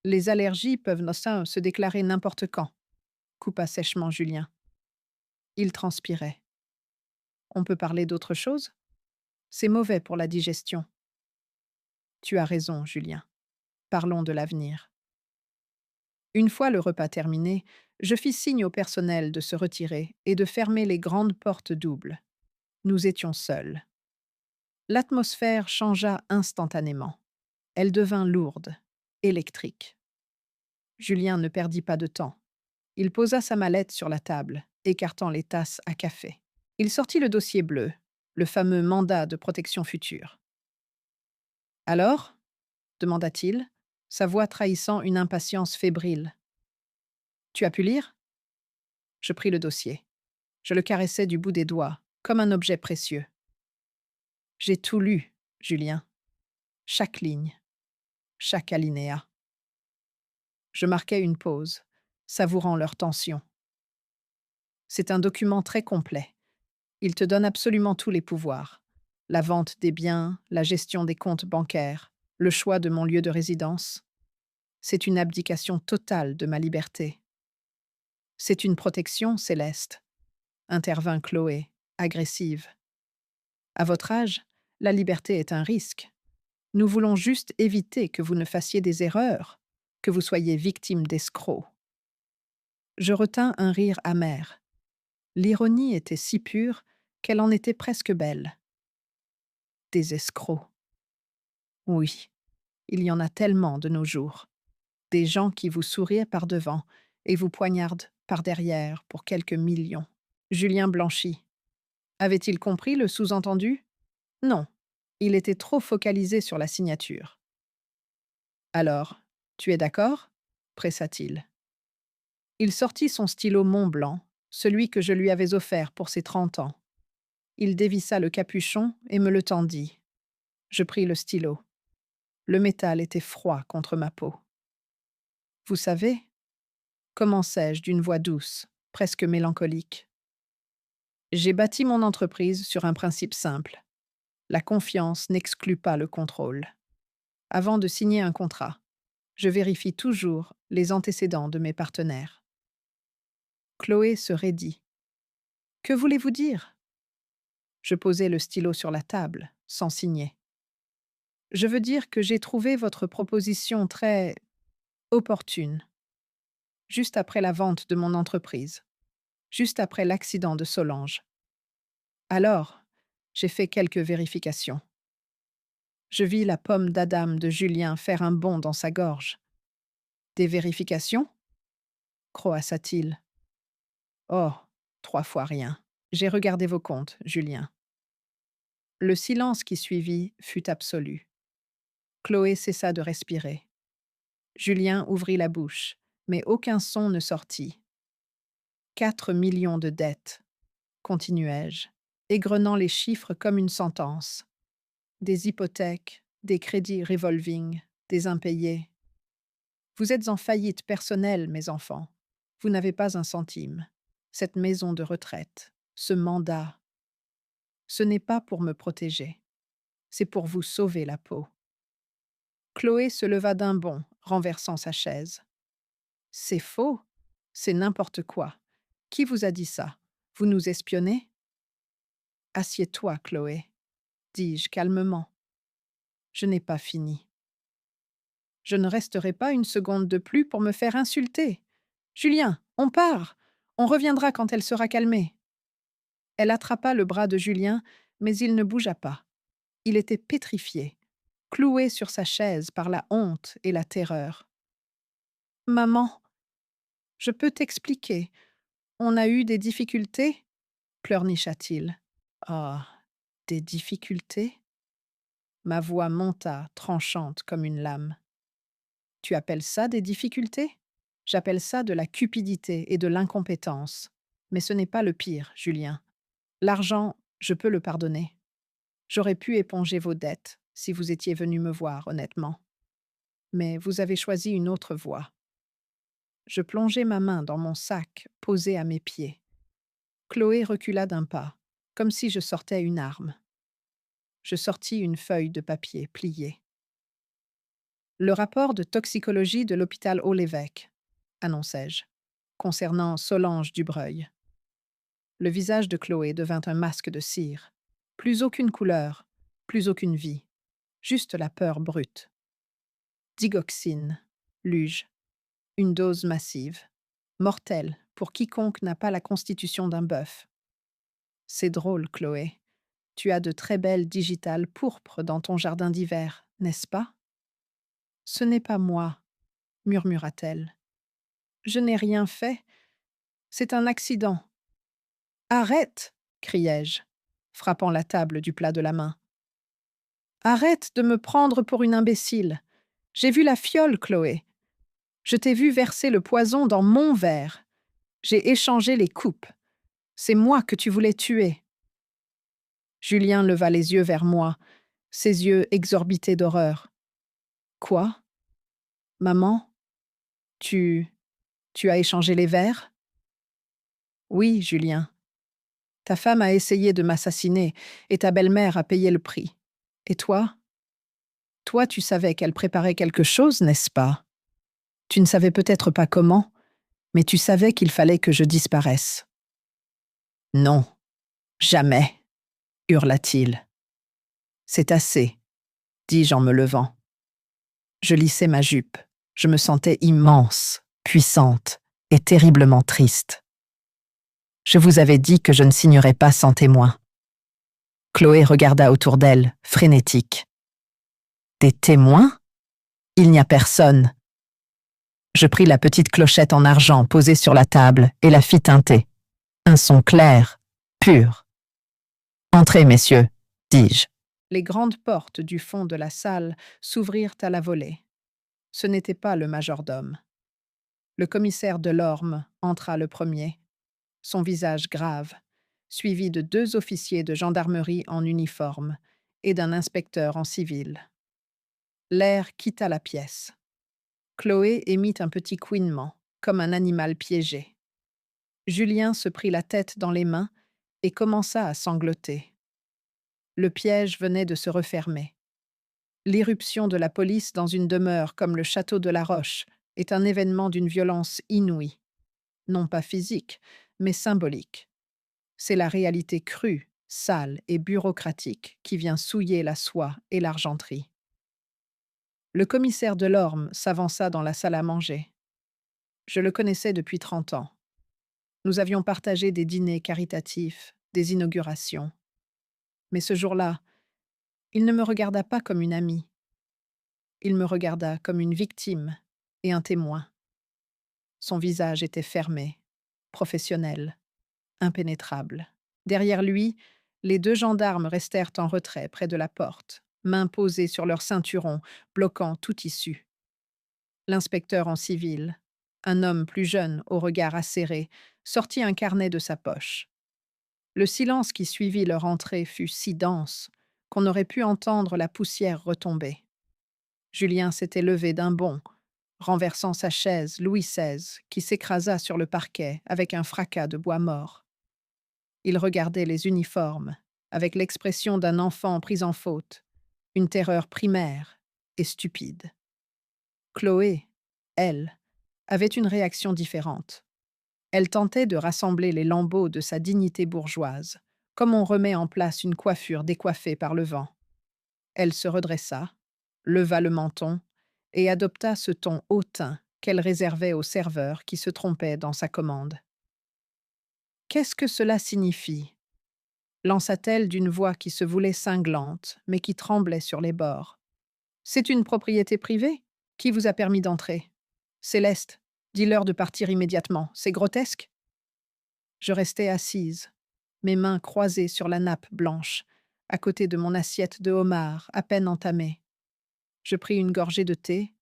Les allergies peuvent se déclarer n'importe quand, coupa sèchement Julien. Il transpirait. On peut parler d'autre chose? C'est mauvais pour la digestion. Tu as raison, Julien. Parlons de l'avenir. Une fois le repas terminé, je fis signe au personnel de se retirer et de fermer les grandes portes doubles. Nous étions seuls. L'atmosphère changea instantanément. Elle devint lourde, électrique. Julien ne perdit pas de temps. Il posa sa mallette sur la table, écartant les tasses à café. Il sortit le dossier bleu, le fameux mandat de protection future. Alors? Demanda-t-il, sa voix trahissant une impatience fébrile. Tu as pu lire? Je pris le dossier. Je le caressais du bout des doigts, comme un objet précieux. J'ai tout lu, Julien. Chaque ligne, chaque alinéa. Je marquai une pause, savourant leur tension. C'est un document très complet. Il te donne absolument tous les pouvoirs. La vente des biens, la gestion des comptes bancaires, le choix de mon lieu de résidence. C'est une abdication totale de ma liberté. C'est une protection, Céleste, intervint Chloé, agressive. À votre âge, la liberté est un risque. Nous voulons juste éviter que vous ne fassiez des erreurs, que vous soyez victime d'escrocs. Je retins un rire amer. L'ironie était si pure qu'elle en était presque belle. Des escrocs. Oui, il y en a tellement de nos jours. Des gens qui vous sourient par devant et vous poignardent par derrière pour quelques millions. Julien blanchit. Avait-il compris le sous-entendu? Non, il était trop focalisé sur la signature. Alors, tu es d'accord? Pressa-t-il. Il sortit son stylo Mont-Blanc, celui que je lui avais offert pour ses 30 ans. Il dévissa le capuchon et me le tendit. Je pris le stylo. Le métal était froid contre ma peau. Vous savez, commençai-je d'une voix douce, presque mélancolique. J'ai bâti mon entreprise sur un principe simple. La confiance n'exclut pas le contrôle. Avant de signer un contrat, je vérifie toujours les antécédents de mes partenaires. Chloé se raidit. Que voulez-vous dire? Je posai le stylo sur la table, sans signer. Je veux dire que j'ai trouvé votre proposition très opportune, juste après la vente de mon entreprise, juste après l'accident de Solange. Alors, j'ai fait quelques vérifications. Je vis la pomme d'Adam de Julien faire un bond dans sa gorge. Des vérifications? Croassa-t-il. Oh, 3 fois rien. J'ai regardé vos comptes, Julien. Le silence qui suivit fut absolu. Chloé cessa de respirer. Julien ouvrit la bouche, mais aucun son ne sortit. 4 millions de dettes, continuai-je, égrenant les chiffres comme une sentence. Des hypothèques, des crédits revolving, des impayés. Vous êtes en faillite personnelle, mes enfants. Vous n'avez pas un centime. Cette maison de retraite, ce mandat, ce n'est pas pour me protéger. C'est pour vous sauver la peau. Chloé se leva d'un bond, renversant sa chaise. C'est faux. C'est n'importe quoi. Qui vous a dit ça? Vous nous espionnez? Assieds-toi, Chloé, dis-je calmement. Je n'ai pas fini. Je ne resterai pas une seconde de plus pour me faire insulter. Julien, on part. On reviendra quand elle sera calmée. Elle attrapa le bras de Julien, mais il ne bougea pas. Il était pétrifié, cloué sur sa chaise par la honte et la terreur. Maman, je peux t'expliquer. On a eu des difficultés, pleurnicha-t-il. Ah, des difficultés? Ma voix monta, tranchante comme une lame. Tu appelles ça des difficultés? J'appelle ça de la cupidité et de l'incompétence. Mais ce n'est pas le pire, Julien. L'argent, je peux le pardonner. J'aurais pu éponger vos dettes si vous étiez venu me voir, honnêtement. Mais vous avez choisi une autre voie. Je plongeai ma main dans mon sac posé à mes pieds. Chloé recula d'un pas, comme si je sortais une arme. Je sortis une feuille de papier pliée. Le rapport de toxicologie de l'hôpital Haut-l'Évêque, annonçai-je, concernant Solange Dubreuil. Le visage de Chloé devint un masque de cire. Plus aucune couleur, plus aucune vie, juste la peur brute. Digoxine, lus-je, une dose massive, mortelle pour quiconque n'a pas la constitution d'un bœuf. C'est drôle, Chloé. Tu as de très belles digitales pourpres dans ton jardin d'hiver, n'est-ce pas? Ce n'est pas moi, murmura-t-elle. Je n'ai rien fait. C'est un accident. Arrête, criai-je, frappant la table du plat de la main. Arrête de me prendre pour une imbécile. J'ai vu la fiole, Chloé. Je t'ai vu verser le poison dans mon verre. J'ai échangé les coupes. C'est moi que tu voulais tuer. Julien leva les yeux vers moi, ses yeux exorbités d'horreur. Quoi? Maman? Tu as échangé les verres? Oui, Julien. Ta femme a essayé de m'assassiner et ta belle-mère a payé le prix. Et toi? Toi, tu savais qu'elle préparait quelque chose, n'est-ce pas? Tu ne savais peut-être pas comment, mais tu savais qu'il fallait que je disparaisse. Non, jamais, hurla-t-il. C'est assez, dis-je en me levant. Je lissai ma jupe. Je me sentais immense, puissante et terriblement triste. Je vous avais dit que je ne signerais pas sans témoin. Chloé regarda autour d'elle, frénétique. Des témoins? Il n'y a personne. Je pris la petite clochette en argent posée sur la table et la fis tinter. Un son clair, pur. Entrez, messieurs, dis-je. Les grandes portes du fond de la salle s'ouvrirent à la volée. Ce n'était pas le majordome. Le commissaire Delorme entra le premier, son visage grave, suivi de 2 officiers de gendarmerie en uniforme et d'un inspecteur en civil. L'air quitta la pièce. Chloé émit un petit couinement, comme un animal piégé. Julien se prit la tête dans les mains et commença à sangloter. Le piège venait de se refermer. L'irruption de la police dans une demeure comme le château de la Roche est un événement d'une violence inouïe. Non pas physique, mais symbolique. C'est la réalité crue, sale et bureaucratique qui vient souiller la soie et l'argenterie. Le commissaire Delorme s'avança dans la salle à manger. Je le connaissais depuis 30 ans. Nous avions partagé des dîners caritatifs, des inaugurations. Mais ce jour-là, il ne me regarda pas comme une amie. Il me regarda comme une victime et un témoin. Son visage était fermé, professionnel, impénétrable. Derrière lui, les 2 gendarmes restèrent en retrait près de la porte, mains posées sur leurs ceinturons, bloquant toute issue. L'inspecteur en civil, un homme plus jeune au regard acéré, sortit un carnet de sa poche. Le silence qui suivit leur entrée fut si dense qu'on aurait pu entendre la poussière retomber. Julien s'était levé d'un bond, renversant sa chaise Louis XVI qui s'écrasa sur le parquet avec un fracas de bois mort. Il regardait les uniformes avec l'expression d'un enfant pris en faute, une terreur primaire et stupide. Chloé, elle, avait une réaction différente. Elle tentait de rassembler les lambeaux de sa dignité bourgeoise, comme on remet en place une coiffure décoiffée par le vent. Elle se redressa, leva le menton et adopta ce ton hautain qu'elle réservait aux serveurs qui se trompaient dans sa commande. « Qu'est-ce que cela signifie » lança-t-elle d'une voix qui se voulait cinglante, mais qui tremblait sur les bords. C'est une propriété privée? Qui vous a permis d'entrer? Céleste, dis-leur de partir immédiatement. C'est grotesque. Je restais assise, mes mains croisées sur la nappe blanche, à côté de mon assiette de homard à peine entamée. Je pris une gorgée de thé,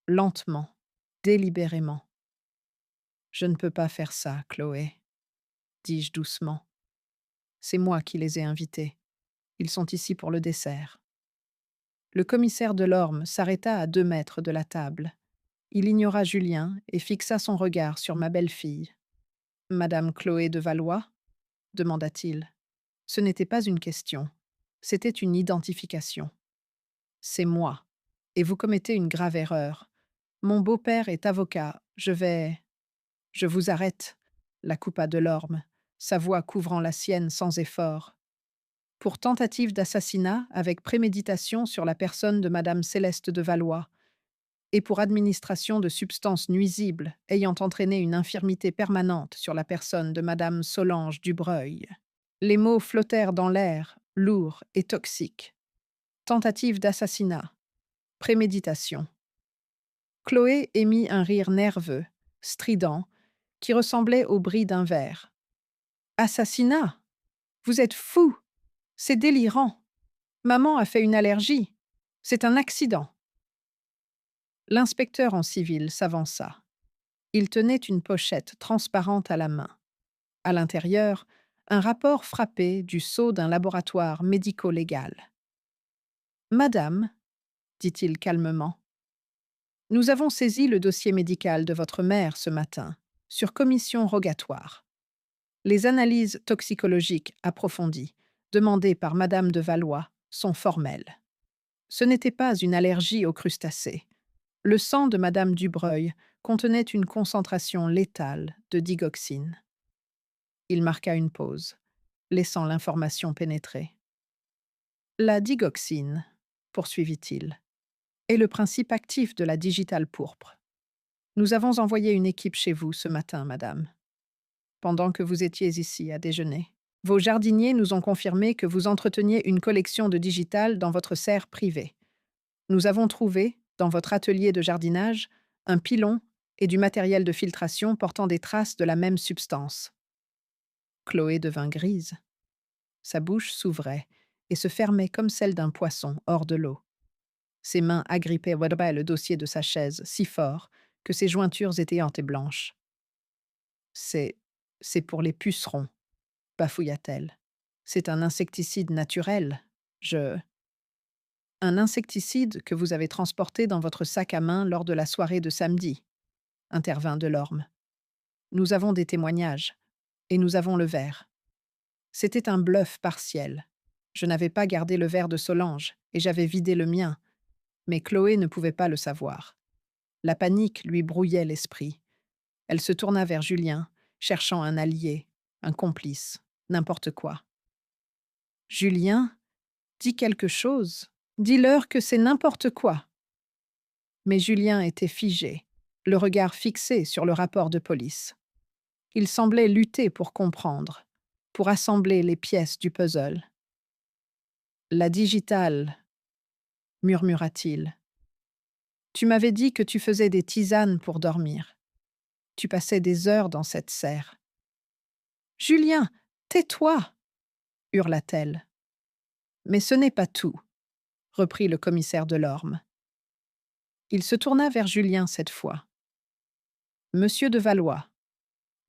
lentement, délibérément. Je ne peux pas faire ça, Chloé, dis-je doucement. C'est moi qui les ai invités. Ils sont ici pour le dessert. Le commissaire Delorme s'arrêta à 2 mètres de la table. Il ignora Julien et fixa son regard sur ma belle-fille. Madame Chloé de Valois demanda-t-il. Ce n'était pas une question, c'était une identification. C'est moi, et vous commettez une grave erreur. Mon beau-père est avocat, Je vous arrête, la coupa Delorme, sa voix couvrant la sienne sans effort. Pour tentative d'assassinat avec préméditation sur la personne de Madame Céleste de Valois, et pour administration de substances nuisibles ayant entraîné une infirmité permanente sur la personne de Madame Solange Dubreuil. Les mots flottèrent dans l'air, lourds et toxiques. Tentative d'assassinat. Préméditation. Chloé émit un rire nerveux, strident, qui ressemblait au bris d'un verre. Assassinat? Vous êtes fou! C'est délirant! Maman a fait une allergie. C'est un accident. L'inspecteur en civil s'avança. Il tenait une pochette transparente à la main. À l'intérieur, un rapport frappé du sceau d'un laboratoire médico-légal. « Madame, dit-il calmement, nous avons saisi le dossier médical de votre mère ce matin, sur commission rogatoire. Les analyses toxicologiques approfondies, demandées par Madame de Valois, sont formelles. Ce n'était pas une allergie aux crustacés. Le sang de Madame Dubreuil contenait une concentration létale de digoxine. » Il marqua une pause, laissant l'information pénétrer. « La digoxine, poursuivit-il, est le principe actif de la digitale pourpre. Nous avons envoyé une équipe chez vous ce matin, madame, pendant que vous étiez ici à déjeuner. Vos jardiniers nous ont confirmé que vous entreteniez une collection de digitales dans votre serre privée. Nous avons trouvé, dans votre atelier de jardinage, un pilon et du matériel de filtration portant des traces de la même substance. » Chloé devint grise. Sa bouche s'ouvrait et se fermait comme celle d'un poisson hors de l'eau. Ses mains agrippaient le dossier de sa chaise si fort que ses jointures étaient hantes et blanches. « C'est pour les pucerons, bafouilla-t-elle. C'est un insecticide naturel. Un insecticide que vous avez transporté dans votre sac à main lors de la soirée de samedi, intervint Delorme. Nous avons des témoignages, et nous avons le verre. C'était un bluff partiel. Je n'avais pas gardé le verre de Solange, et j'avais vidé le mien. Mais Chloé ne pouvait pas le savoir. La panique lui brouillait l'esprit. Elle se tourna vers Julien, cherchant un allié, un complice, n'importe quoi. « Julien, dis quelque chose. Dis-leur que c'est n'importe quoi. » Mais Julien était figé, le regard fixé sur le rapport de police. Il semblait lutter pour comprendre, pour assembler les pièces du puzzle. « La digitale, murmura-t-il. Tu m'avais dit que tu faisais des tisanes pour dormir. Tu passais des heures dans cette serre. »« Julien, tais-toi » hurla-t-elle. « Mais ce n'est pas tout, » reprit le commissaire Delorme. Il se tourna vers Julien cette fois. « Monsieur de Valois,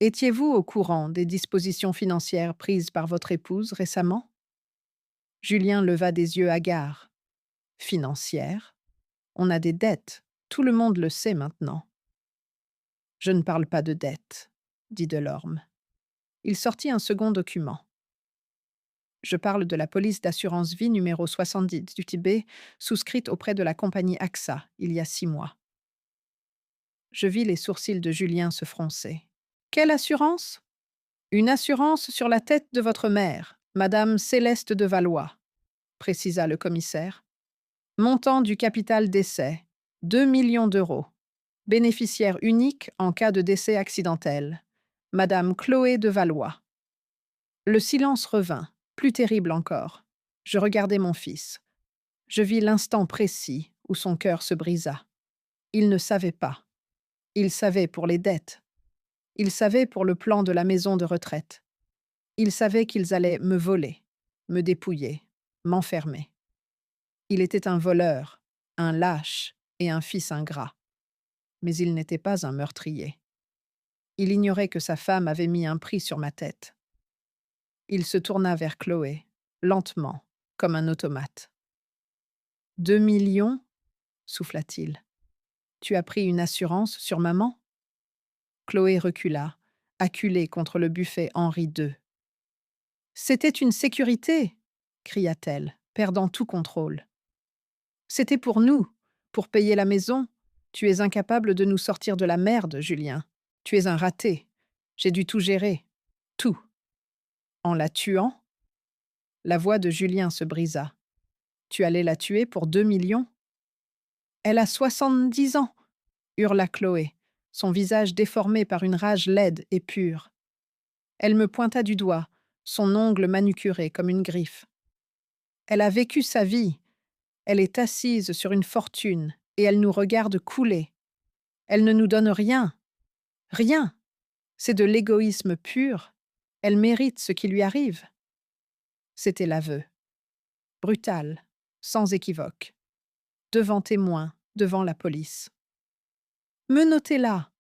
étiez-vous au courant des dispositions financières prises par votre épouse récemment ?» Julien leva des yeux hagards. « Financières ? On a des dettes, tout le monde le sait maintenant. »« Je ne parle pas de dettes, » dit Delorme. Il sortit un second document. « Je parle de la police d'assurance vie numéro 70 du Tibet, souscrite auprès de la compagnie AXA il y a 6 mois. » Je vis les sourcils de Julien se froncer. « Quelle assurance ? » ?»« Une assurance sur la tête de votre mère, Madame Céleste de Valois, » précisa le commissaire. « Montant du capital décès, 2 millions d'euros. Bénéficiaire unique en cas de décès accidentel, Madame Chloé de Valois. » Le silence revint, Plus terrible encore, je regardais mon fils. Je vis l'instant précis où son cœur se brisa. Il ne savait pas. Il savait pour les dettes. Il savait pour le plan de la maison de retraite. Il savait qu'ils allaient me voler, me dépouiller, m'enfermer. Il était un voleur, un lâche et un fils ingrat. Mais il n'était pas un meurtrier. Il ignorait que sa femme avait mis un prix sur ma tête. Il se tourna vers Chloé, lentement, comme un automate. 2 millions, souffla-t-il. Tu as pris une assurance sur maman? Chloé recula, acculée contre le buffet Henri II. C'était une sécurité, cria-t-elle, perdant tout contrôle. C'était pour nous, pour payer la maison. Tu es incapable de nous sortir de la merde, Julien. Tu es un raté. J'ai dû tout gérer. Tout. En la tuant? La voix de Julien se brisa. Tu allais la tuer pour 2 millions? Elle a 70 ans, hurla Chloé, son visage déformé par une rage laide et pure. Elle me pointa du doigt, son ongle manucuré comme une griffe. Elle a vécu sa vie. Elle est assise sur une fortune et elle nous regarde couler. Elle ne nous donne rien. Rien. C'est de l'égoïsme pur. Elle mérite ce qui lui arrive. C'était l'aveu. Brutal, sans équivoque. Devant témoins, devant la police. Menottez-la,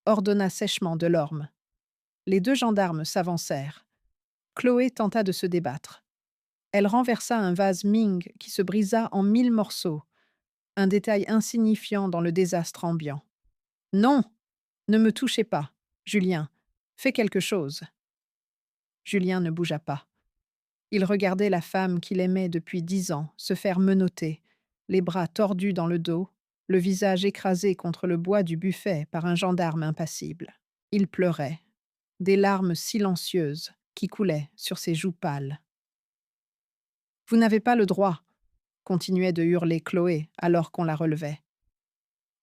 ordonna sèchement Delorme. Les 2 gendarmes s'avancèrent. Chloé tenta de se débattre. Elle renversa un vase Ming qui se brisa en 1000 morceaux, un détail insignifiant dans le désastre ambiant. Non, ne me touchez pas, Julien. Fais quelque chose. Julien ne bougea pas. Il regardait la femme qu'il aimait depuis 10 ans se faire menotter, les bras tordus dans le dos, le visage écrasé contre le bois du buffet par un gendarme impassible. Il pleurait, des larmes silencieuses qui coulaient sur ses joues pâles. « Vous n'avez pas le droit !» continuait de hurler Chloé alors qu'on la relevait.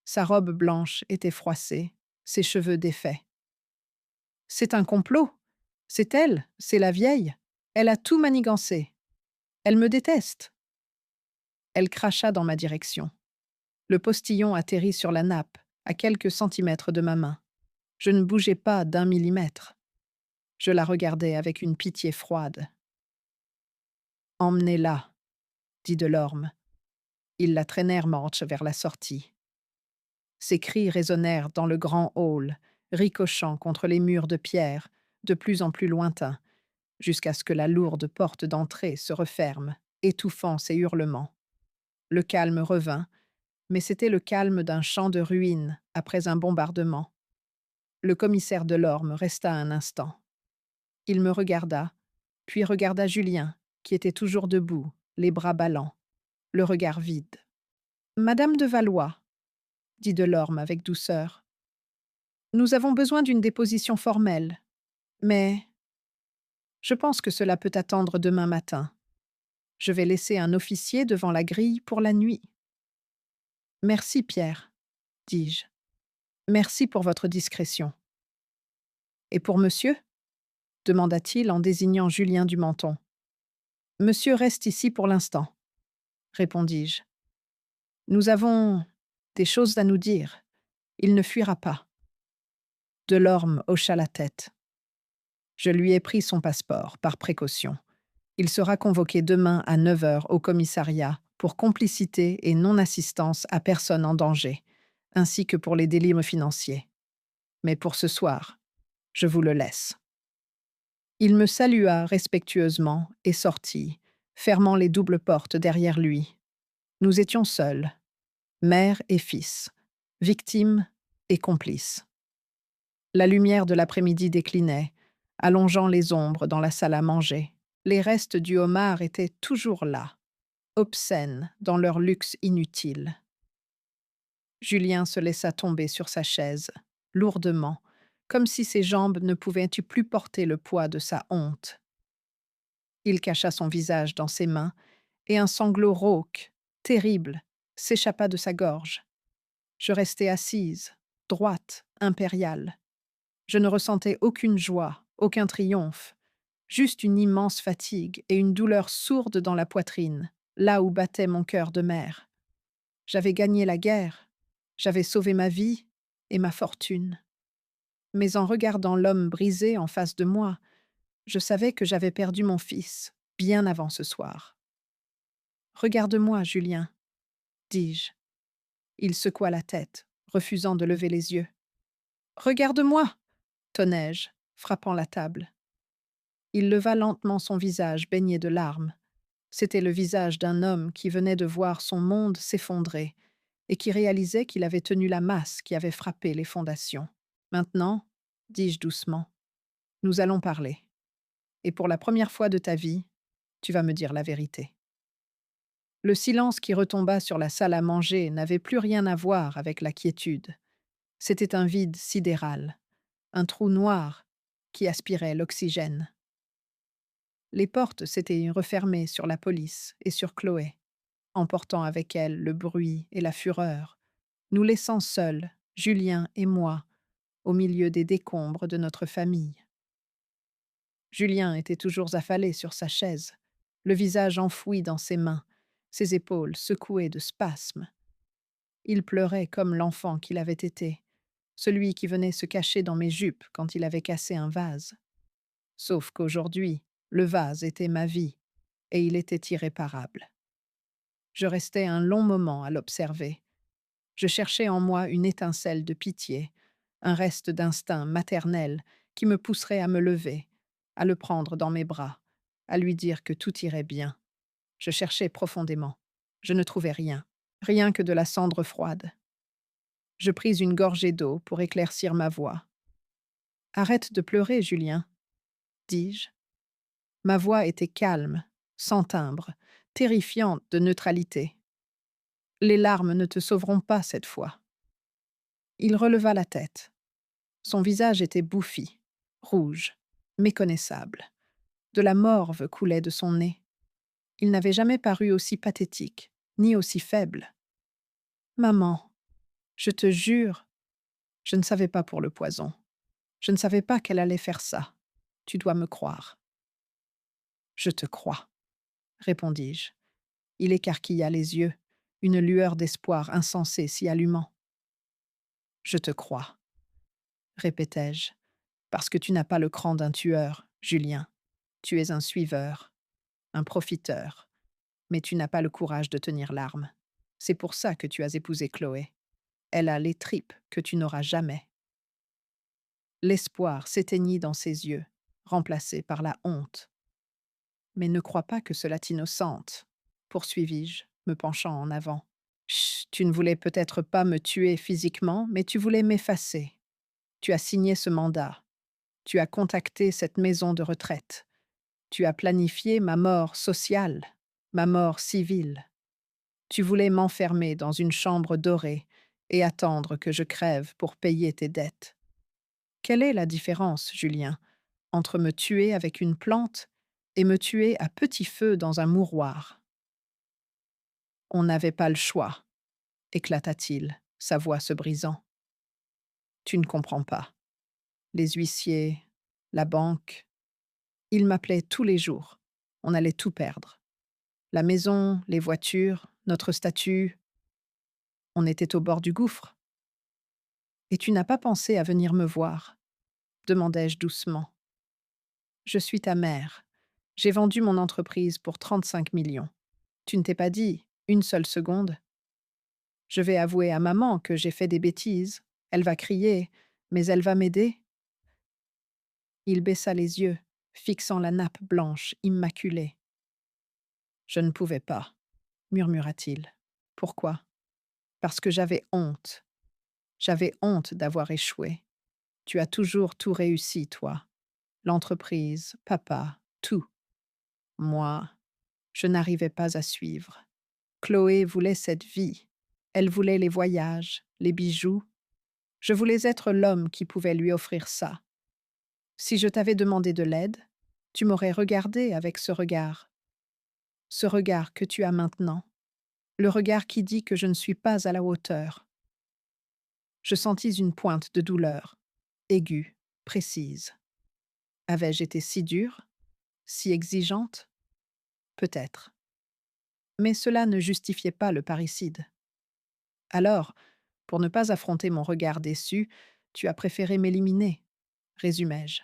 Sa robe blanche était froissée, ses cheveux défaits. « C'est un complot. C'est elle, c'est la vieille. Elle a tout manigancé. Elle me déteste. » Elle cracha dans ma direction. Le postillon atterrit sur la nappe, à quelques centimètres de ma main. Je ne bougeais pas d'1 millimètre. Je la regardais avec une pitié froide. « Emmenez-la, » dit Delorme. Ils la traînèrent morte vers la sortie. Ses cris résonnèrent dans le grand hall, ricochant contre les murs de pierre, de plus en plus lointains, jusqu'à ce que la lourde porte d'entrée se referme, étouffant ses hurlements. Le calme revint, mais c'était le calme d'un champ de ruines après un bombardement. Le commissaire Delorme resta un instant. Il me regarda, puis regarda Julien, qui était toujours debout, les bras ballants, le regard vide. « Madame de Valois, » dit Delorme avec douceur, « nous avons besoin d'une déposition formelle, mais je pense que cela peut attendre demain matin. Je vais laisser un officier devant la grille pour la nuit. » « Merci, Pierre, » dis-je. « Merci pour votre discrétion. »« Et pour monsieur ?» demanda-t-il en désignant Julien du menton. « Monsieur reste ici pour l'instant, » répondis-je. « Nous avons des choses à nous dire. Il ne fuira pas. » Delorme hocha la tête. « Je lui ai pris son passeport, par précaution. Il sera convoqué demain à 9 heures au commissariat pour complicité et non-assistance à personne en danger, ainsi que pour les délits financiers. Mais pour ce soir, je vous le laisse. » Il me salua respectueusement et sortit, fermant les doubles portes derrière lui. Nous étions seuls, mère et fils, victimes et complices. La lumière de l'après-midi déclinait, allongeant les ombres dans la salle à manger. Les restes du homard étaient toujours là, obscènes dans leur luxe inutile. Julien se laissa tomber sur sa chaise, lourdement, comme si ses jambes ne pouvaient plus porter le poids de sa honte. Il cacha son visage dans ses mains, et un sanglot rauque, terrible, s'échappa de sa gorge. Je restai assise, droite, impériale. Je ne ressentais aucune joie, aucun triomphe, juste une immense fatigue et une douleur sourde dans la poitrine, là où battait mon cœur de mère. J'avais gagné la guerre, j'avais sauvé ma vie et ma fortune. Mais en regardant l'homme brisé en face de moi, je savais que j'avais perdu mon fils, bien avant ce soir. Regarde-moi, Julien, dis-je. Il secoua la tête, refusant de lever les yeux. Regarde-moi, tonnai-je, frappant la table. Il leva lentement son visage baigné de larmes. C'était le visage d'un homme qui venait de voir son monde s'effondrer et qui réalisait qu'il avait tenu la masse qui avait frappé les fondations. Maintenant, dis-je doucement, nous allons parler. Et pour la première fois de ta vie, tu vas me dire la vérité. Le silence qui retomba sur la salle à manger n'avait plus rien à voir avec la quiétude. C'était un vide sidéral, un trou noir qui aspirait l'oxygène. Les portes s'étaient refermées sur la police et sur Chloé, emportant avec elle le bruit et la fureur, nous laissant seuls, Julien et moi, au milieu des décombres de notre famille. Julien était toujours affalé sur sa chaise, le visage enfoui dans ses mains, ses épaules secouées de spasmes. Il pleurait comme l'enfant qu'il avait été, celui qui venait se cacher dans mes jupes quand il avait cassé un vase. Sauf qu'aujourd'hui, le vase était ma vie, et il était irréparable. Je restais un long moment à l'observer. Je cherchais en moi une étincelle de pitié, un reste d'instinct maternel qui me pousserait à me lever, à le prendre dans mes bras, à lui dire que tout irait bien. Je cherchais profondément. Je ne trouvais rien, rien que de la cendre froide. Je pris une gorgée d'eau pour éclaircir ma voix. « Arrête de pleurer, Julien, » dis-je. Ma voix était calme, sans timbre, terrifiante de neutralité. Les larmes ne te sauveront pas cette fois. Il releva la tête. Son visage était bouffi, rouge, méconnaissable. De la morve coulait de son nez. Il n'avait jamais paru aussi pathétique, ni aussi faible. « Maman, je te jure, je ne savais pas pour le poison. Je ne savais pas qu'elle allait faire ça. Tu dois me croire. »« Je te crois, » répondis-je. Il écarquilla les yeux, une lueur d'espoir insensée s'y allumant. « Je te crois, » répétai-je, parce que tu n'as pas le cran d'un tueur, Julien. Tu es un suiveur, un profiteur, mais tu n'as pas le courage de tenir l'arme. C'est pour ça que tu as épousé Chloé. Elle a les tripes que tu n'auras jamais. L'espoir s'éteignit dans ses yeux, remplacé par la honte. Mais ne crois pas que cela t'innocente, poursuivis-je, me penchant en avant. Chut, tu ne voulais peut-être pas me tuer physiquement, mais tu voulais m'effacer. Tu as signé ce mandat. Tu as contacté cette maison de retraite. Tu as planifié ma mort sociale, ma mort civile. Tu voulais m'enfermer dans une chambre dorée et attendre que je crève pour payer tes dettes. Quelle est la différence, Julien, entre me tuer avec une plante et me tuer à petit feu dans un mouroir? On n'avait pas le choix, éclata-t-il, sa voix se brisant. Tu ne comprends pas. Les huissiers, la banque, ils m'appelaient tous les jours. On allait tout perdre. La maison, les voitures, notre statut. On était au bord du gouffre. Et tu n'as pas pensé à venir me voir? Demandai-je doucement. Je suis ta mère. J'ai vendu mon entreprise pour 35 millions. Tu ne t'es pas dit, une seule seconde? Je vais avouer à maman que j'ai fait des bêtises. Elle va crier, mais elle va m'aider. Il baissa les yeux, fixant la nappe blanche, immaculée. Je ne pouvais pas, murmura-t-il. Pourquoi? Parce que j'avais honte. J'avais honte d'avoir échoué. Tu as toujours tout réussi, toi. L'entreprise, papa, tout. Moi, je n'arrivais pas à suivre. Chloé voulait cette vie. Elle voulait les voyages, les bijoux. Je voulais être l'homme qui pouvait lui offrir ça. Si je t'avais demandé de l'aide, tu m'aurais regardé avec ce regard. Ce regard que tu as maintenant. Le regard qui dit que je ne suis pas à la hauteur. Je sentis une pointe de douleur, aiguë, précise. Avais-je été si dur? Si exigeante? Peut-être. Mais cela ne justifiait pas le parricide. Alors, pour ne pas affronter mon regard déçu, tu as préféré m'éliminer, résumai-je.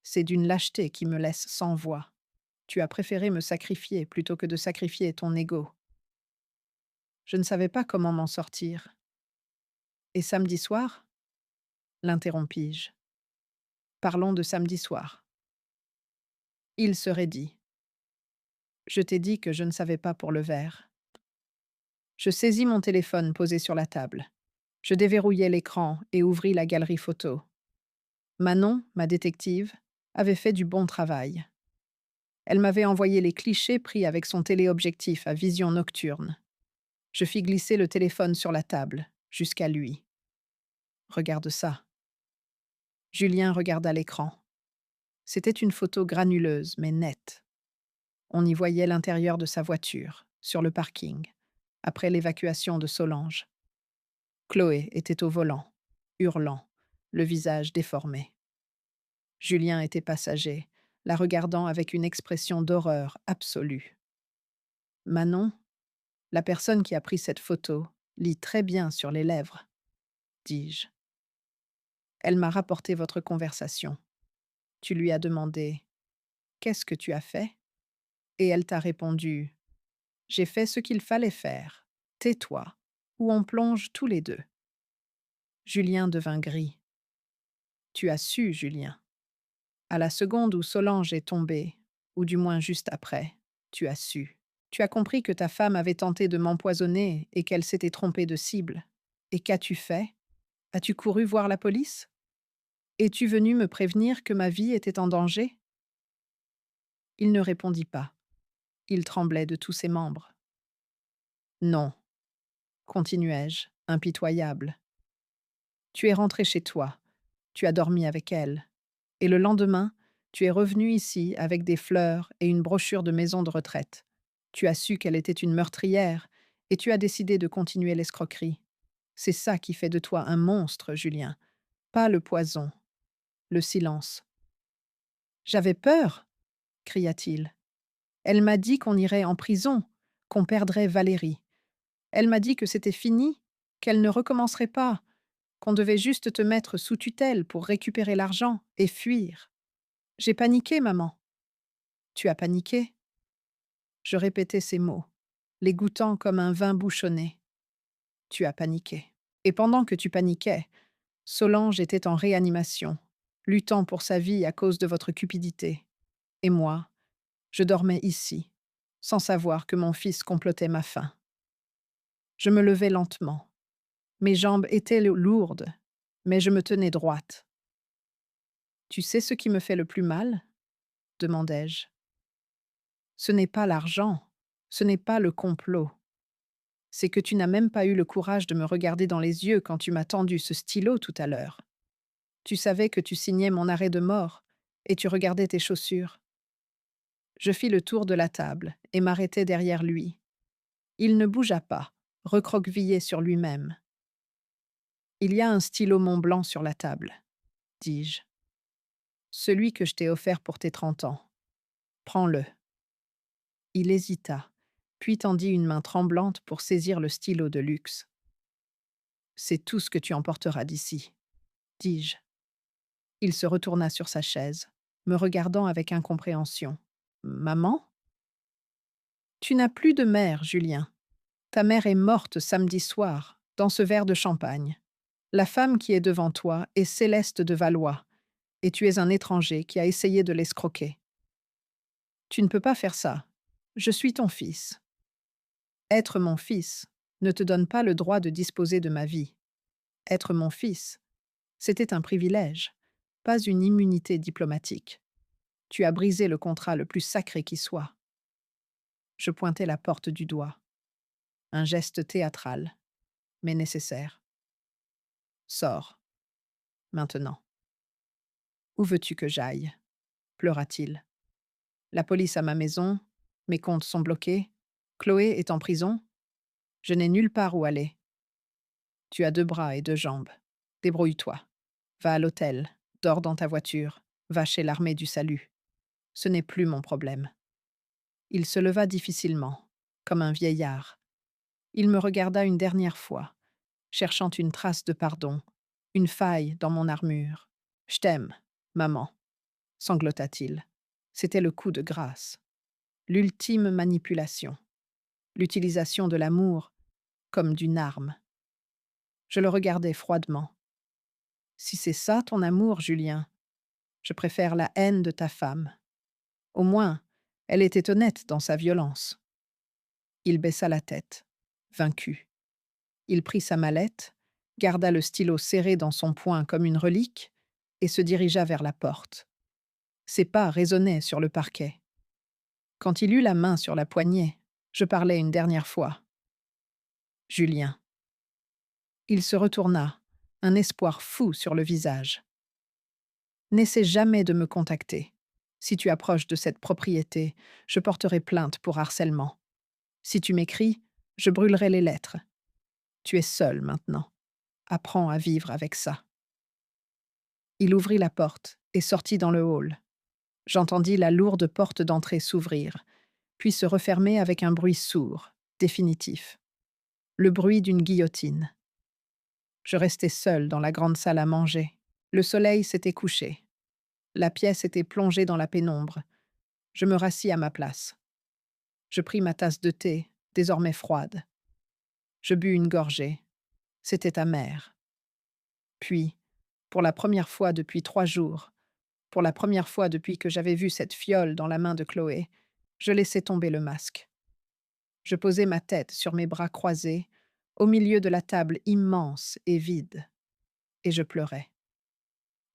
C'est d'une lâcheté qui me laisse sans voix. Tu as préféré me sacrifier plutôt que de sacrifier ton ego. Je ne savais pas comment m'en sortir. Et samedi soir? L'interrompis-je. Parlons de samedi soir. Il serait dit. Je t'ai dit que je ne savais pas pour le verre. Je saisis mon téléphone posé sur la table. Je déverrouillai l'écran et ouvris la galerie photo. Manon, ma détective, avait fait du bon travail. Elle m'avait envoyé les clichés pris avec son téléobjectif à vision nocturne. Je fis glisser le téléphone sur la table, jusqu'à lui. Regarde ça. Julien regarda l'écran. C'était une photo granuleuse, mais nette. On y voyait l'intérieur de sa voiture, sur le parking, après l'évacuation de Solange. Chloé était au volant, hurlant, le visage déformé. Julien était passager, la regardant avec une expression d'horreur absolue. Manon, la personne qui a pris cette photo, lit très bien sur les lèvres, dis-je. Elle m'a rapporté votre conversation. Tu lui as demandé: qu'est-ce que tu as fait? Et elle t'a répondu: j'ai fait ce qu'il fallait faire. Tais-toi, ou on plonge tous les deux. Julien devint gris. Tu as su, Julien. À la seconde où Solange est tombée, ou du moins juste après, tu as su. Tu as compris que ta femme avait tenté de m'empoisonner et qu'elle s'était trompée de cible. Et qu'as-tu fait? As-tu couru voir la police? Es-tu venu me prévenir que ma vie était en danger? Il ne répondit pas. Il tremblait de tous ses membres. Non, continuai-je, impitoyable. Tu es rentré chez toi. Tu as dormi avec elle. Et le lendemain, tu es revenu ici avec des fleurs et une brochure de maison de retraite. Tu as su qu'elle était une meurtrière et tu as décidé de continuer l'escroquerie. C'est ça qui fait de toi un monstre, Julien. Pas le poison, le silence. J'avais peur, cria-t-il. Elle m'a dit qu'on irait en prison, qu'on perdrait Valérie. Elle m'a dit que c'était fini, qu'elle ne recommencerait pas, qu'on devait juste te mettre sous tutelle pour récupérer l'argent et fuir. J'ai paniqué, maman. Tu as paniqué? Je répétais ces mots, les goûtant comme un vin bouchonné. Tu as paniqué. Et pendant que tu paniquais, Solange était en réanimation, luttant pour sa vie à cause de votre cupidité. Et moi, je dormais ici, sans savoir que mon fils complotait ma fin. Je me levais lentement. Mes jambes étaient lourdes, mais je me tenais droite. Tu sais ce qui me fait le plus mal? Demandai-je. Ce n'est pas l'argent, ce n'est pas le complot. C'est que tu n'as même pas eu le courage de me regarder dans les yeux quand tu m'as tendu ce stylo tout à l'heure. Tu savais que tu signais mon arrêt de mort, et tu regardais tes chaussures. Je fis le tour de la table et m'arrêtai derrière lui. Il ne bougea pas, recroquevillé sur lui-même. Il y a un stylo Mont-Blanc sur la table, dis-je. Celui que je t'ai offert pour tes 30 ans. Prends-le. Il hésita, puis tendit une main tremblante pour saisir le stylo de luxe. C'est tout ce que tu emporteras d'ici, dis-je. Il se retourna sur sa chaise, me regardant avec incompréhension. Maman? Tu n'as plus de mère, Julien. Ta mère est morte samedi soir, dans ce verre de champagne. La femme qui est devant toi est Céleste de Valois, et tu es un étranger qui a essayé de l'escroquer. Tu ne peux pas faire ça. Je suis ton fils. Être mon fils ne te donne pas le droit de disposer de ma vie. Être mon fils, c'était un privilège, pas une immunité diplomatique. Tu as brisé le contrat le plus sacré qui soit. Je pointai la porte du doigt. Un geste théâtral, mais nécessaire. Sors, maintenant. Où veux-tu que j'aille? Pleura-t-il. La police à ma maison, mes comptes sont bloqués, Chloé est en prison, je n'ai nulle part où aller. Tu as 2 bras et 2 jambes. Débrouille-toi. Va à l'hôtel, dors dans ta voiture, va chez l'armée du salut. Ce n'est plus mon problème. Il se leva difficilement, comme un vieillard. Il me regarda une dernière fois, cherchant une trace de pardon, une faille dans mon armure. Je t'aime, maman, sanglota-t-il. C'était le coup de grâce, l'ultime manipulation, l'utilisation de l'amour comme d'une arme. Je le regardais froidement. Si c'est ça ton amour, Julien, je préfère la haine de ta femme. Au moins, elle était honnête dans sa violence. Il baissa la tête, vaincu. Il prit sa mallette, garda le stylo serré dans son poing comme une relique et se dirigea vers la porte. Ses pas résonnaient sur le parquet. Quand il eut la main sur la poignée, je parlais une dernière fois. Julien. Il se retourna, un espoir fou sur le visage. N'essaie jamais de me contacter. Si tu approches de cette propriété, je porterai plainte pour harcèlement. Si tu m'écris, je brûlerai les lettres. Tu es seul maintenant. Apprends à vivre avec ça. Il ouvrit la porte et sortit dans le hall. J'entendis la lourde porte d'entrée s'ouvrir, puis se refermer avec un bruit sourd, définitif. Le bruit d'une guillotine. Je restai seul dans la grande salle à manger. Le soleil s'était couché. La pièce était plongée dans la pénombre. Je me rassis à ma place. Je pris ma tasse de thé, désormais froide. Je bus une gorgée. C'était amer. Puis, pour la première fois depuis 3 jours, pour la première fois depuis que j'avais vu cette fiole dans la main de Chloé, je laissai tomber le masque. Je posai ma tête sur mes bras croisés, au milieu de la table immense et vide, et je pleurais.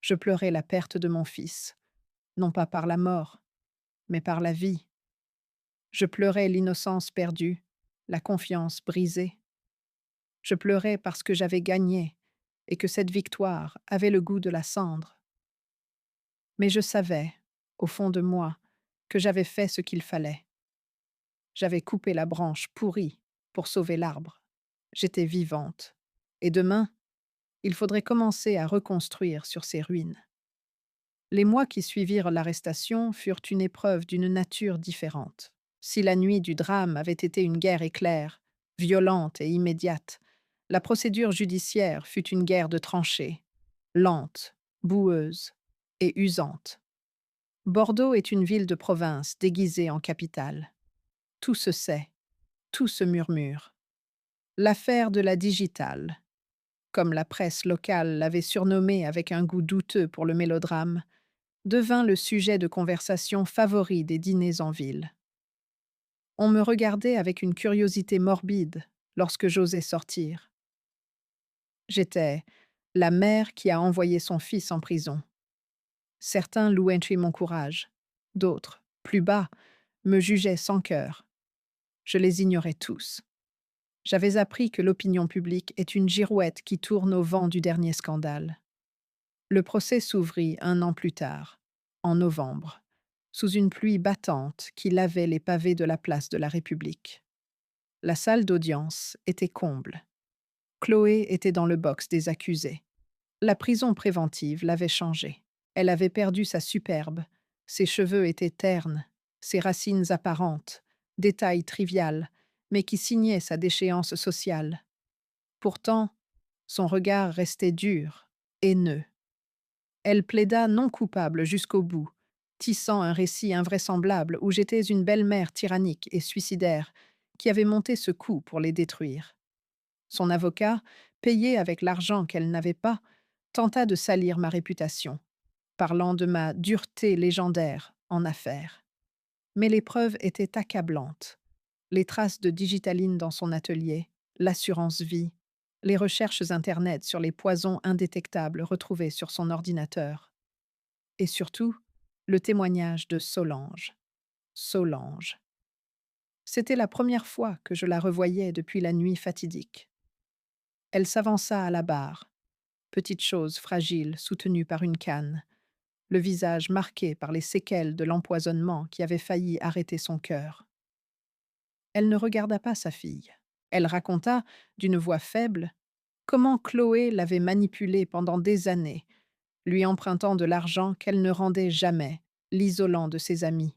Je pleurais la perte de mon fils, non pas par la mort, mais par la vie. Je pleurais l'innocence perdue, la confiance brisée. Je pleurais parce que j'avais gagné et que cette victoire avait le goût de la cendre. Mais je savais, au fond de moi, que j'avais fait ce qu'il fallait. J'avais coupé la branche pourrie pour sauver l'arbre. J'étais vivante. Et demain, il faudrait commencer à reconstruire sur ces ruines. Les mois qui suivirent l'arrestation furent une épreuve d'une nature différente. Si la nuit du drame avait été une guerre éclair, violente et immédiate, la procédure judiciaire fut une guerre de tranchées, lente, boueuse et usante. Bordeaux est une ville de province déguisée en capitale. Tout se sait, tout se murmure. L'affaire de la digitale, comme la presse locale l'avait surnommée avec un goût douteux pour le mélodrame, devint le sujet de conversation favori des dîners en ville. On me regardait avec une curiosité morbide lorsque j'osais sortir. J'étais la mère qui a envoyé son fils en prison. Certains louaient mon courage, d'autres, plus bas, me jugeaient sans cœur. Je les ignorais tous. J'avais appris que l'opinion publique est une girouette qui tourne au vent du dernier scandale. Le procès s'ouvrit 1 an plus tard, en novembre, sous une pluie battante qui lavait les pavés de la place de la République. La salle d'audience était comble. Chloé était dans le box des accusés. La prison préventive l'avait changée. Elle avait perdu sa superbe, ses cheveux étaient ternes, ses racines apparentes, détail trivial, mais qui signait sa déchéance sociale. Pourtant, son regard restait dur, haineux. Elle plaida non coupable jusqu'au bout, tissant un récit invraisemblable où j'étais une belle-mère tyrannique et suicidaire qui avait monté ce coup pour les détruire. Son avocat, payé avec l'argent qu'elle n'avait pas, tenta de salir ma réputation, parlant de ma dureté légendaire en affaires. Mais les preuves étaient accablantes. Les traces de digitaline dans son atelier, l'assurance vie, les recherches Internet sur les poisons indétectables retrouvés sur son ordinateur. Et surtout, le témoignage de Solange. Solange. C'était la première fois que je la revoyais depuis la nuit fatidique. Elle s'avança à la barre, petite chose fragile soutenue par une canne, le visage marqué par les séquelles de l'empoisonnement qui avait failli arrêter son cœur. Elle ne regarda pas sa fille. Elle raconta, d'une voix faible, comment Chloé l'avait manipulée pendant des années, lui empruntant de l'argent qu'elle ne rendait jamais, l'isolant de ses amis.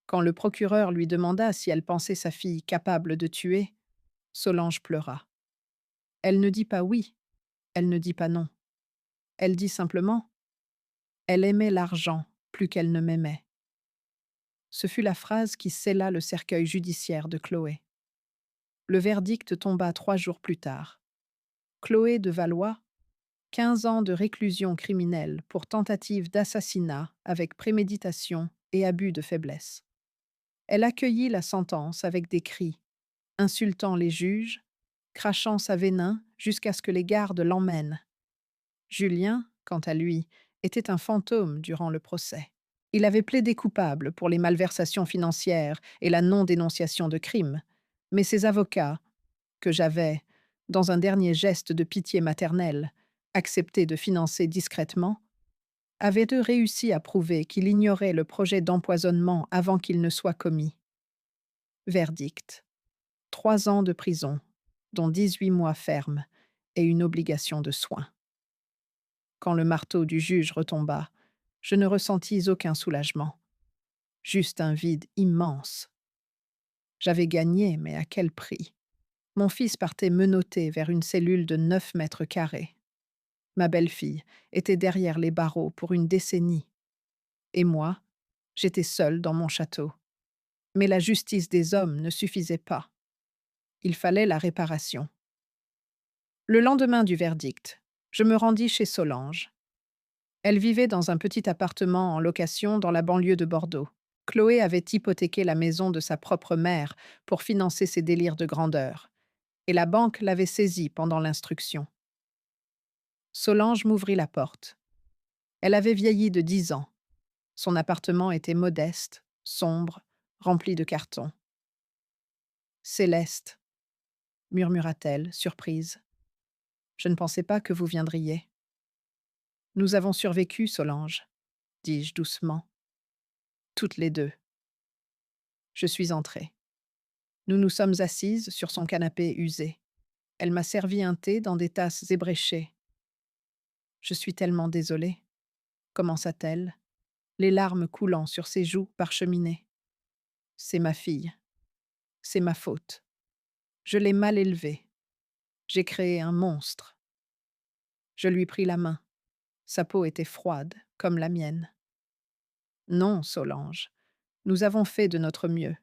Quand le procureur lui demanda si elle pensait sa fille capable de tuer, Solange pleura. Elle ne dit pas oui, elle ne dit pas non. Elle dit simplement: elle aimait l'argent plus qu'elle ne m'aimait. Ce fut la phrase qui scella le cercueil judiciaire de Chloé. Le verdict tomba 3 jours plus tard. Chloé de Valois, 15 ans de réclusion criminelle pour tentative d'assassinat avec préméditation et abus de faiblesse. Elle accueillit la sentence avec des cris, insultant les juges, crachant sa venin jusqu'à ce que les gardes l'emmènent. Julien, quant à lui, était un fantôme durant le procès. Il avait plaidé coupable pour les malversations financières et la non-dénonciation de crimes, mais ses avocats, que j'avais, dans un dernier geste de pitié maternelle, accepté de financer discrètement, avaient eux réussi à prouver qu'il ignorait le projet d'empoisonnement avant qu'il ne soit commis. Verdict: 3 ans de prison, dont 18 mois fermes et une obligation de soins. Quand le marteau du juge retomba, je ne ressentis aucun soulagement, juste un vide immense. J'avais gagné, mais à quel prix? Mon fils partait menotté vers une cellule de 9 mètres carrés. Ma belle-fille était derrière les barreaux pour une décennie. Et moi, j'étais seule dans mon château. Mais la justice des hommes ne suffisait pas. Il fallait la réparation. Le lendemain du verdict, je me rendis chez Solange. Elle vivait dans un petit appartement en location dans la banlieue de Bordeaux. Chloé avait hypothéqué la maison de sa propre mère pour financer ses délires de grandeur, et la banque l'avait saisie pendant l'instruction. Solange m'ouvrit la porte. Elle avait vieilli de 10 ans. Son appartement était modeste, sombre, rempli de cartons. Céleste, murmura-t-elle, surprise. Je ne pensais pas que vous viendriez. Nous avons survécu, Solange, dis-je doucement. Toutes les deux. Je suis entrée. Nous nous sommes assises sur son canapé usé. Elle m'a servi un thé dans des tasses ébréchées. Je suis tellement désolée, commença-t-elle, les larmes coulant sur ses joues parcheminées. C'est ma fille. C'est ma faute. Je l'ai mal élevée. J'ai créé un monstre. Je lui pris la main. Sa peau était froide, comme la mienne. Non, Solange, nous avons fait de notre mieux.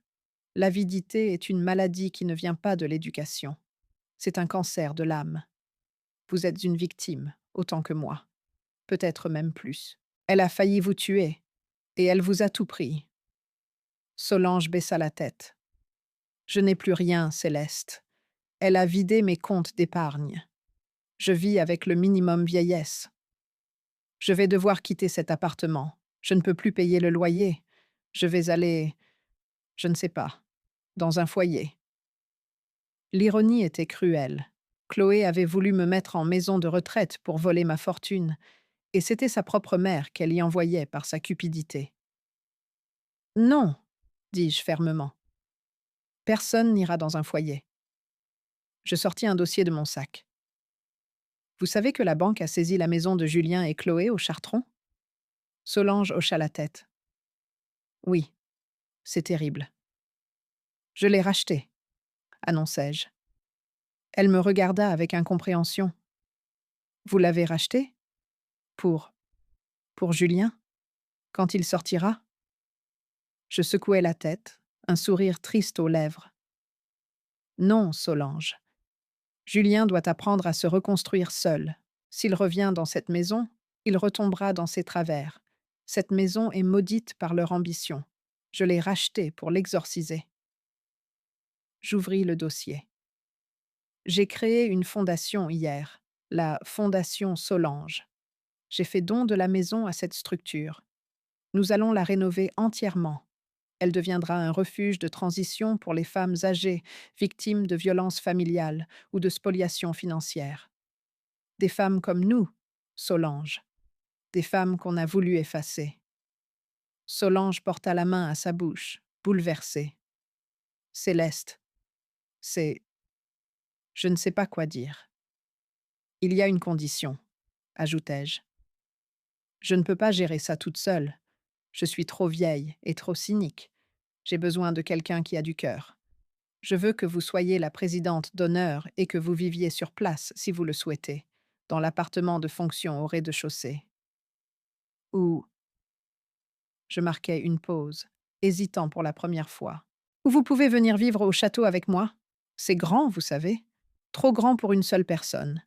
L'avidité est une maladie qui ne vient pas de l'éducation. C'est un cancer de l'âme. Vous êtes une victime, autant que moi. Peut-être même plus. Elle a failli vous tuer, et elle vous a tout pris. Solange baissa la tête. Je n'ai plus rien, Céleste. Elle a vidé mes comptes d'épargne. Je vis avec le minimum vieillesse. Je vais devoir quitter cet appartement. Je ne peux plus payer le loyer. Je vais aller, je ne sais pas, dans un foyer. L'ironie était cruelle. Chloé avait voulu me mettre en maison de retraite pour voler ma fortune, et c'était sa propre mère qu'elle y envoyait par sa cupidité. Non, dis-je fermement. Personne n'ira dans un foyer. Je sortis un dossier de mon sac. Vous savez que la banque a saisi la maison de Julien et Chloé au Chartron? Solange hocha la tête. Oui, c'est terrible. Je l'ai rachetée, annonçai-je. Elle me regarda avec incompréhension. Vous l'avez rachetée? Pour. Pour Julien? Quand il sortira? Je secouai la tête, un sourire triste aux lèvres. Non, Solange. Julien doit apprendre à se reconstruire seul. S'il revient dans cette maison, il retombera dans ses travers. Cette maison est maudite par leur ambition. Je l'ai rachetée pour l'exorciser. J'ouvris le dossier. J'ai créé une fondation hier, la Fondation Solange. J'ai fait don de la maison à cette structure. Nous allons la rénover entièrement. Elle deviendra un refuge de transition pour les femmes âgées, victimes de violences familiales ou de spoliations financières. Des femmes comme nous, Solange. Des femmes qu'on a voulu effacer. Solange porta la main à sa bouche, bouleversée. Céleste. C'est... Je ne sais pas quoi dire. Il y a une condition, ajoutai-je. Je ne peux pas gérer ça toute seule. Je suis trop vieille et trop cynique. J'ai besoin de quelqu'un qui a du cœur. Je veux que vous soyez la présidente d'honneur et que vous viviez sur place, si vous le souhaitez, dans l'appartement de fonction au rez-de-chaussée. Ou je marquais une pause, hésitant pour la première fois. Ou vous pouvez venir vivre au château avec moi. C'est grand, vous savez. Trop grand pour une seule personne.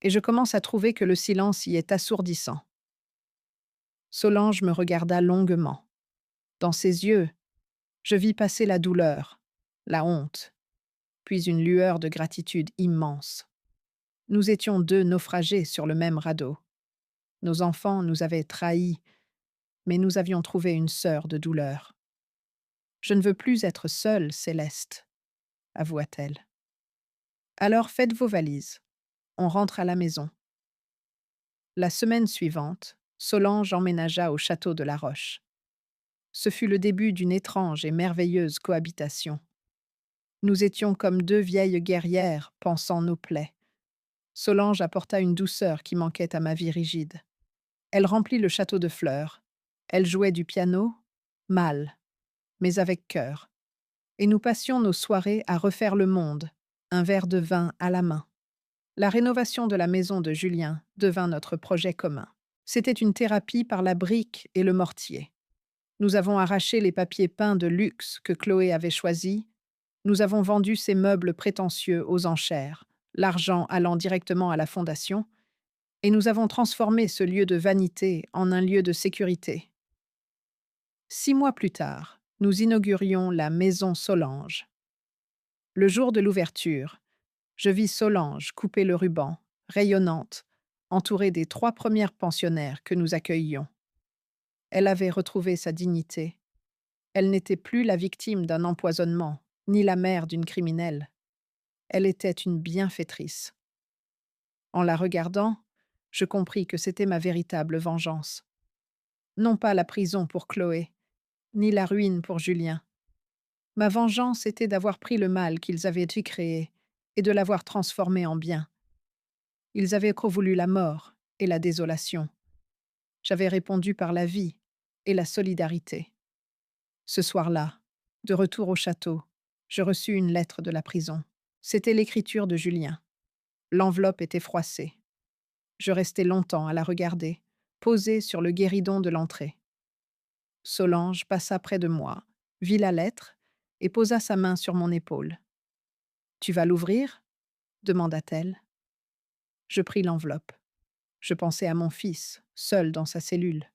Et je commence à trouver que le silence y est assourdissant. Solange me regarda longuement. Dans ses yeux, je vis passer la douleur, la honte, puis une lueur de gratitude immense. Nous étions deux naufragés sur le même radeau. Nos enfants nous avaient trahis, mais nous avions trouvé une sœur de douleur. Je ne veux plus être seule, Céleste, avoua-t-elle. Alors faites vos valises. On rentre à la maison. La semaine suivante, Solange emménagea au château de la Roche. Ce fut le début d'une étrange et merveilleuse cohabitation. Nous étions comme deux vieilles guerrières pansant nos plaies. Solange apporta une douceur qui manquait à ma vie rigide. Elle remplit le château de fleurs. Elle jouait du piano, mal, mais avec cœur. Et nous passions nos soirées à refaire le monde, un verre de vin à la main. La rénovation de la maison de Julien devint notre projet commun. C'était une thérapie par la brique et le mortier. Nous avons arraché les papiers peints de luxe que Chloé avait choisis. Nous avons vendu ces meubles prétentieux aux enchères, l'argent allant directement à la fondation, et nous avons transformé ce lieu de vanité en un lieu de sécurité. 6 mois plus tard, nous inaugurions la Maison Solange. Le jour de l'ouverture, je vis Solange couper le ruban, rayonnante, entourée des 3 premières pensionnaires que nous accueillions. Elle avait retrouvé sa dignité. Elle n'était plus la victime d'un empoisonnement, ni la mère d'une criminelle. Elle était une bienfaitrice. En la regardant, je compris que c'était ma véritable vengeance. Non pas la prison pour Chloé, ni la ruine pour Julien. Ma vengeance était d'avoir pris le mal qu'ils avaient dû créer et de l'avoir transformé en bien. Ils avaient voulu la mort et la désolation. J'avais répondu par la vie et la solidarité. Ce soir-là, de retour au château, je reçus une lettre de la prison. C'était l'écriture de Julien. L'enveloppe était froissée. Je restai longtemps à la regarder, posée sur le guéridon de l'entrée. Solange passa près de moi, vit la lettre et posa sa main sur mon épaule. « Tu vas l'ouvrir » demanda-t-elle. Je pris l'enveloppe. Je pensais à mon fils, seul dans sa cellule.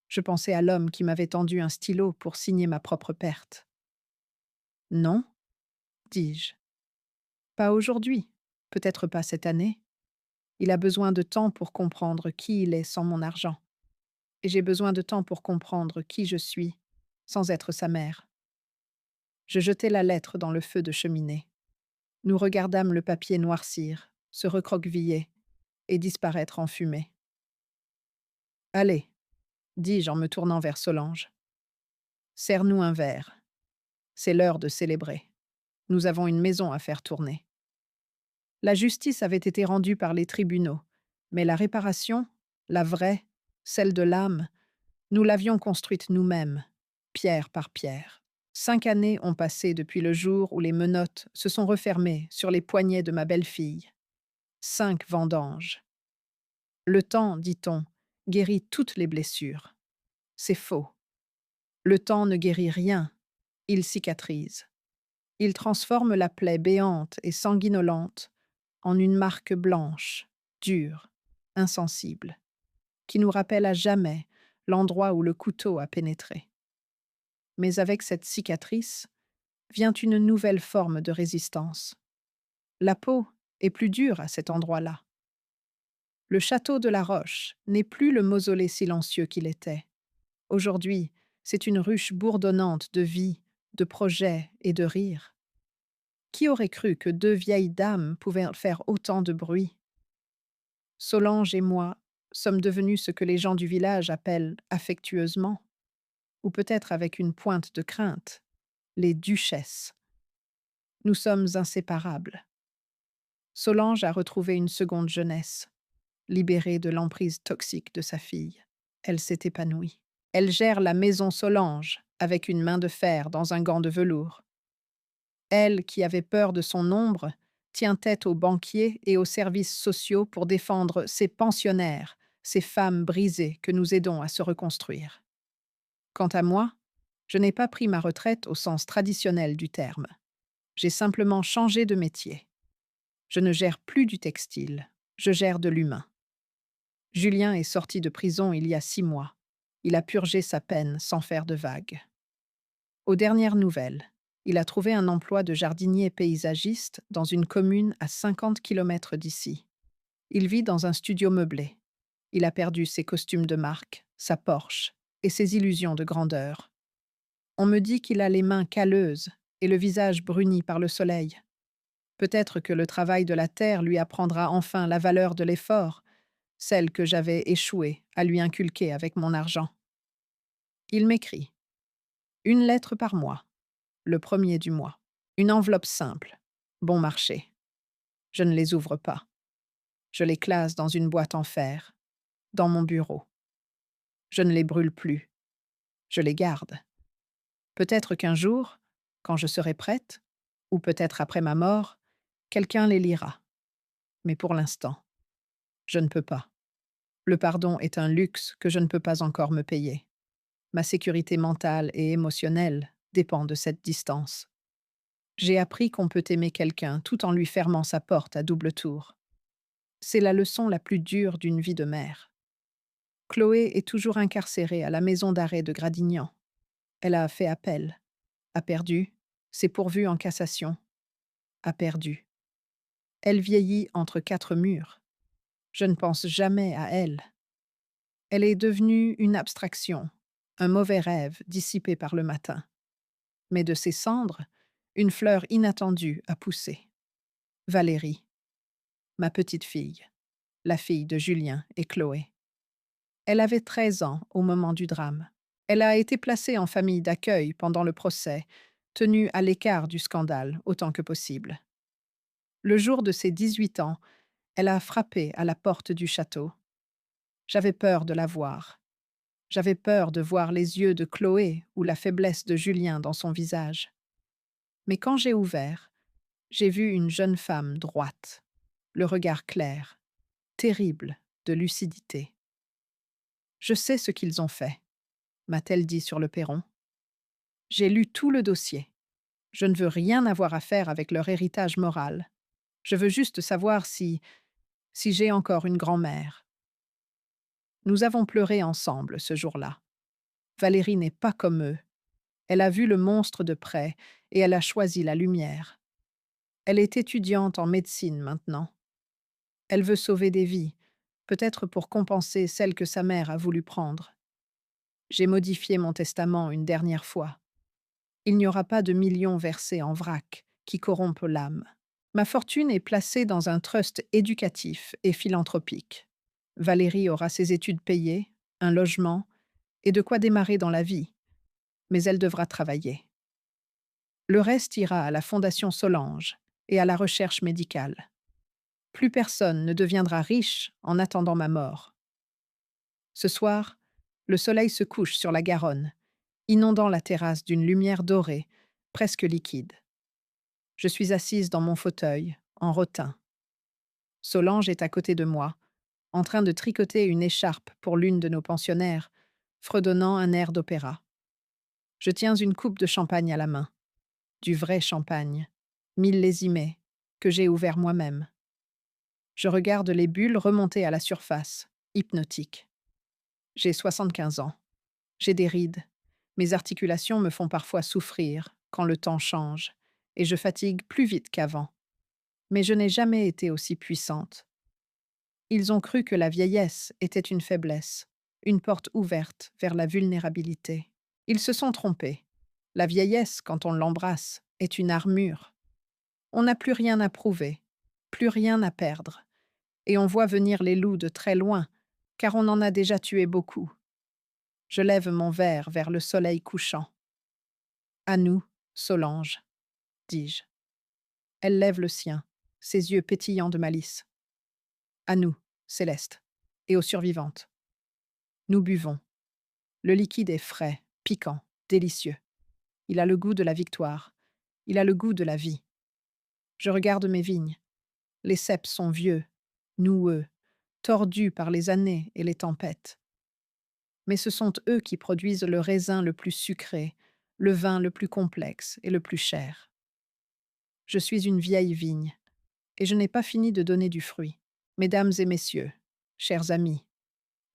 Je pensais à l'homme qui m'avait tendu un stylo pour signer ma propre perte. « Non » dis-je. « Pas aujourd'hui, peut-être pas cette année. Il a besoin de temps pour comprendre qui il est sans mon argent. Et j'ai besoin de temps pour comprendre qui je suis, sans être sa mère. » Je jetai la lettre dans le feu de cheminée. Nous regardâmes le papier noircir, se recroqueviller et disparaître en fumée. « Allez, » dis-je en me tournant vers Solange. « Serre-nous un verre. C'est l'heure de célébrer. Nous avons une maison à faire tourner. » La justice avait été rendue par les tribunaux, mais la réparation, la vraie, celle de l'âme, nous l'avions construite nous-mêmes, pierre par pierre. 5 années ont passé depuis le jour où les menottes se sont refermées sur les poignets de ma belle-fille. 5 vendanges. Le temps, dit-on, guérit toutes les blessures. C'est faux. Le temps ne guérit rien, il cicatrise. Il transforme la plaie béante et sanguinolente en une marque blanche, dure, insensible, qui nous rappelle à jamais l'endroit où le couteau a pénétré. Mais avec cette cicatrice vient une nouvelle forme de résistance. La peau est plus dure à cet endroit-là. Le château de la Roche n'est plus le mausolée silencieux qu'il était. Aujourd'hui, c'est une ruche bourdonnante de vie, de projets et de rires. Qui aurait cru que 2 vieilles dames pouvaient faire autant de bruit? Solange et moi sommes devenus ce que les gens du village appellent affectueusement, ou peut-être avec une pointe de crainte, les duchesses. Nous sommes inséparables. Solange a retrouvé une seconde jeunesse, libérée de l'emprise toxique de sa fille. Elle s'est épanouie. Elle gère la maison Solange avec une main de fer dans un gant de velours. Elle, qui avait peur de son ombre, tient tête aux banquiers et aux services sociaux pour défendre ces pensionnaires, ces femmes brisées que nous aidons à se reconstruire. Quant à moi, je n'ai pas pris ma retraite au sens traditionnel du terme. J'ai simplement changé de métier. Je ne gère plus du textile, je gère de l'humain. Julien est sorti de prison il y a 6 mois. Il a purgé sa peine sans faire de vagues. Aux dernières nouvelles, il a trouvé un emploi de jardinier paysagiste dans une commune à 50 kilomètres d'ici. Il vit dans un studio meublé. Il a perdu ses costumes de marque, sa Porsche et ses illusions de grandeur. On me dit qu'il a les mains calleuses et le visage bruni par le soleil. Peut-être que le travail de la terre lui apprendra enfin la valeur de l'effort, celle que j'avais échoué à lui inculquer avec mon argent. Il m'écrit. Une lettre par mois, le premier du mois. Une enveloppe simple, bon marché. Je ne les ouvre pas. Je les classe dans une boîte en fer, dans mon bureau. Je ne les brûle plus. Je les garde. Peut-être qu'un jour, quand je serai prête, ou peut-être après ma mort, quelqu'un les lira. Mais pour l'instant, je ne peux pas. Le pardon est un luxe que je ne peux pas encore me payer. Ma sécurité mentale et émotionnelle dépend de cette distance. J'ai appris qu'on peut aimer quelqu'un tout en lui fermant sa porte à double tour. C'est la leçon la plus dure d'une vie de mère. Chloé est toujours incarcérée à la maison d'arrêt de Gradignan. Elle a fait appel, a perdu, s'est pourvue en cassation, a perdu. Elle vieillit entre 4 murs. Je ne pense jamais à elle. Elle est devenue une abstraction, un mauvais rêve dissipé par le matin. Mais de ses cendres, une fleur inattendue a poussé. Valérie, ma petite fille, la fille de Julien et Chloé. Elle avait 13 ans au moment du drame. Elle a été placée en famille d'accueil pendant le procès, tenue à l'écart du scandale autant que possible. Le jour de ses 18 ans, elle a frappé à la porte du château. J'avais peur de la voir. J'avais peur de voir les yeux de Chloé ou la faiblesse de Julien dans son visage. Mais quand j'ai ouvert, j'ai vu une jeune femme droite, le regard clair, terrible de lucidité. Je sais ce qu'ils ont fait, m'a-t-elle dit sur le perron. J'ai lu tout le dossier. Je ne veux rien avoir à faire avec leur héritage moral. Je veux juste savoir si j'ai encore une grand-mère. Nous avons pleuré ensemble ce jour-là. Valérie n'est pas comme eux. Elle a vu le monstre de près et elle a choisi la lumière. Elle est étudiante en médecine maintenant. Elle veut sauver des vies, peut-être pour compenser celles que sa mère a voulu prendre. J'ai modifié mon testament une dernière fois. Il n'y aura pas de millions versés en vrac qui corrompent l'âme. Ma fortune est placée dans un trust éducatif et philanthropique. Valérie aura ses études payées, un logement et de quoi démarrer dans la vie, mais elle devra travailler. Le reste ira à la Fondation Solange et à la recherche médicale. Plus personne ne deviendra riche en attendant ma mort. Ce soir, le soleil se couche sur la Garonne, inondant la terrasse d'une lumière dorée, presque liquide. Je suis assise dans mon fauteuil, en rotin. Solange est à côté de moi, en train de tricoter une écharpe pour l'une de nos pensionnaires, fredonnant un air d'opéra. Je tiens une coupe de champagne à la main. Du vrai champagne, millésimé, que j'ai ouvert moi-même. Je regarde les bulles remonter à la surface, hypnotiques. J'ai 75 ans. J'ai des rides. Mes articulations me font parfois souffrir quand le temps change, et je fatigue plus vite qu'avant. Mais je n'ai jamais été aussi puissante. Ils ont cru que la vieillesse était une faiblesse, une porte ouverte vers la vulnérabilité. Ils se sont trompés. La vieillesse, quand on l'embrasse, est une armure. On n'a plus rien à prouver, plus rien à perdre. Et on voit venir les loups de très loin, car on en a déjà tué beaucoup. Je lève mon verre vers le soleil couchant. À nous, Solange, dis-je. Elle lève le sien, ses yeux pétillants de malice. À nous, Céleste, et aux survivantes. Nous buvons. Le liquide est frais, piquant, délicieux. Il a le goût de la victoire. Il a le goût de la vie. Je regarde mes vignes. Les ceps sont vieux, noueux, tordus par les années et les tempêtes. Mais ce sont eux qui produisent le raisin le plus sucré, le vin le plus complexe et le plus cher. Je suis une vieille vigne, et je n'ai pas fini de donner du fruit. Mesdames et messieurs, chers amis,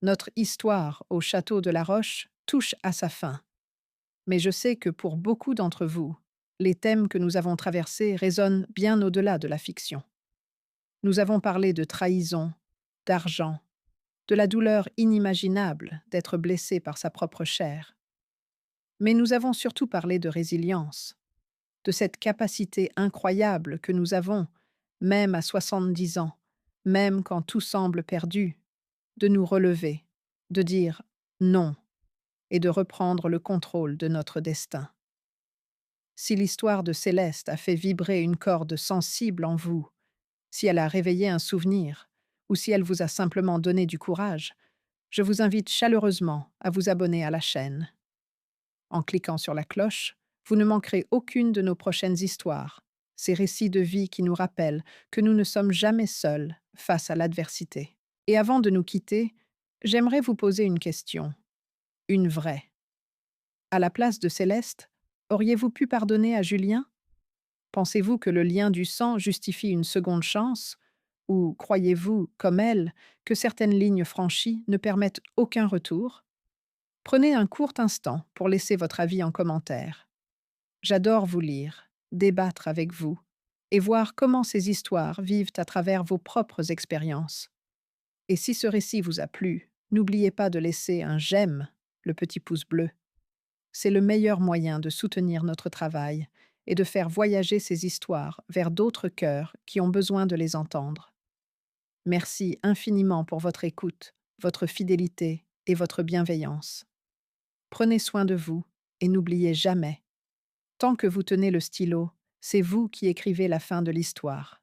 notre histoire au château de la Roche touche à sa fin. Mais je sais que pour beaucoup d'entre vous, les thèmes que nous avons traversés résonnent bien au-delà de la fiction. Nous avons parlé de trahison, d'argent, de la douleur inimaginable d'être blessé par sa propre chair. Mais nous avons surtout parlé de résilience, de cette capacité incroyable que nous avons, même à 70 ans, même quand tout semble perdu, de nous relever, de dire non et de reprendre le contrôle de notre destin. Si l'histoire de Céleste a fait vibrer une corde sensible en vous, si elle a réveillé un souvenir, ou si elle vous a simplement donné du courage, je vous invite chaleureusement à vous abonner à la chaîne. En cliquant sur la cloche, vous ne manquerez aucune de nos prochaines histoires, ces récits de vie qui nous rappellent que nous ne sommes jamais seuls face à l'adversité. Et avant de nous quitter, j'aimerais vous poser une question, une vraie. À la place de Céleste, auriez-vous pu pardonner à Julien? Pensez-vous que le lien du sang justifie une seconde chance? Ou croyez-vous, comme elle, que certaines lignes franchies ne permettent aucun retour? Prenez un court instant pour laisser votre avis en commentaire. J'adore vous lire, débattre avec vous et voir comment ces histoires vivent à travers vos propres expériences. Et si ce récit vous a plu, n'oubliez pas de laisser un j'aime, le petit pouce bleu. C'est le meilleur moyen de soutenir notre travail et de faire voyager ces histoires vers d'autres cœurs qui ont besoin de les entendre. Merci infiniment pour votre écoute, votre fidélité et votre bienveillance. Prenez soin de vous et n'oubliez jamais, tant que vous tenez le stylo, c'est vous qui écrivez la fin de l'histoire.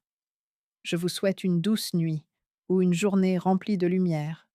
Je vous souhaite une douce nuit ou une journée remplie de lumière.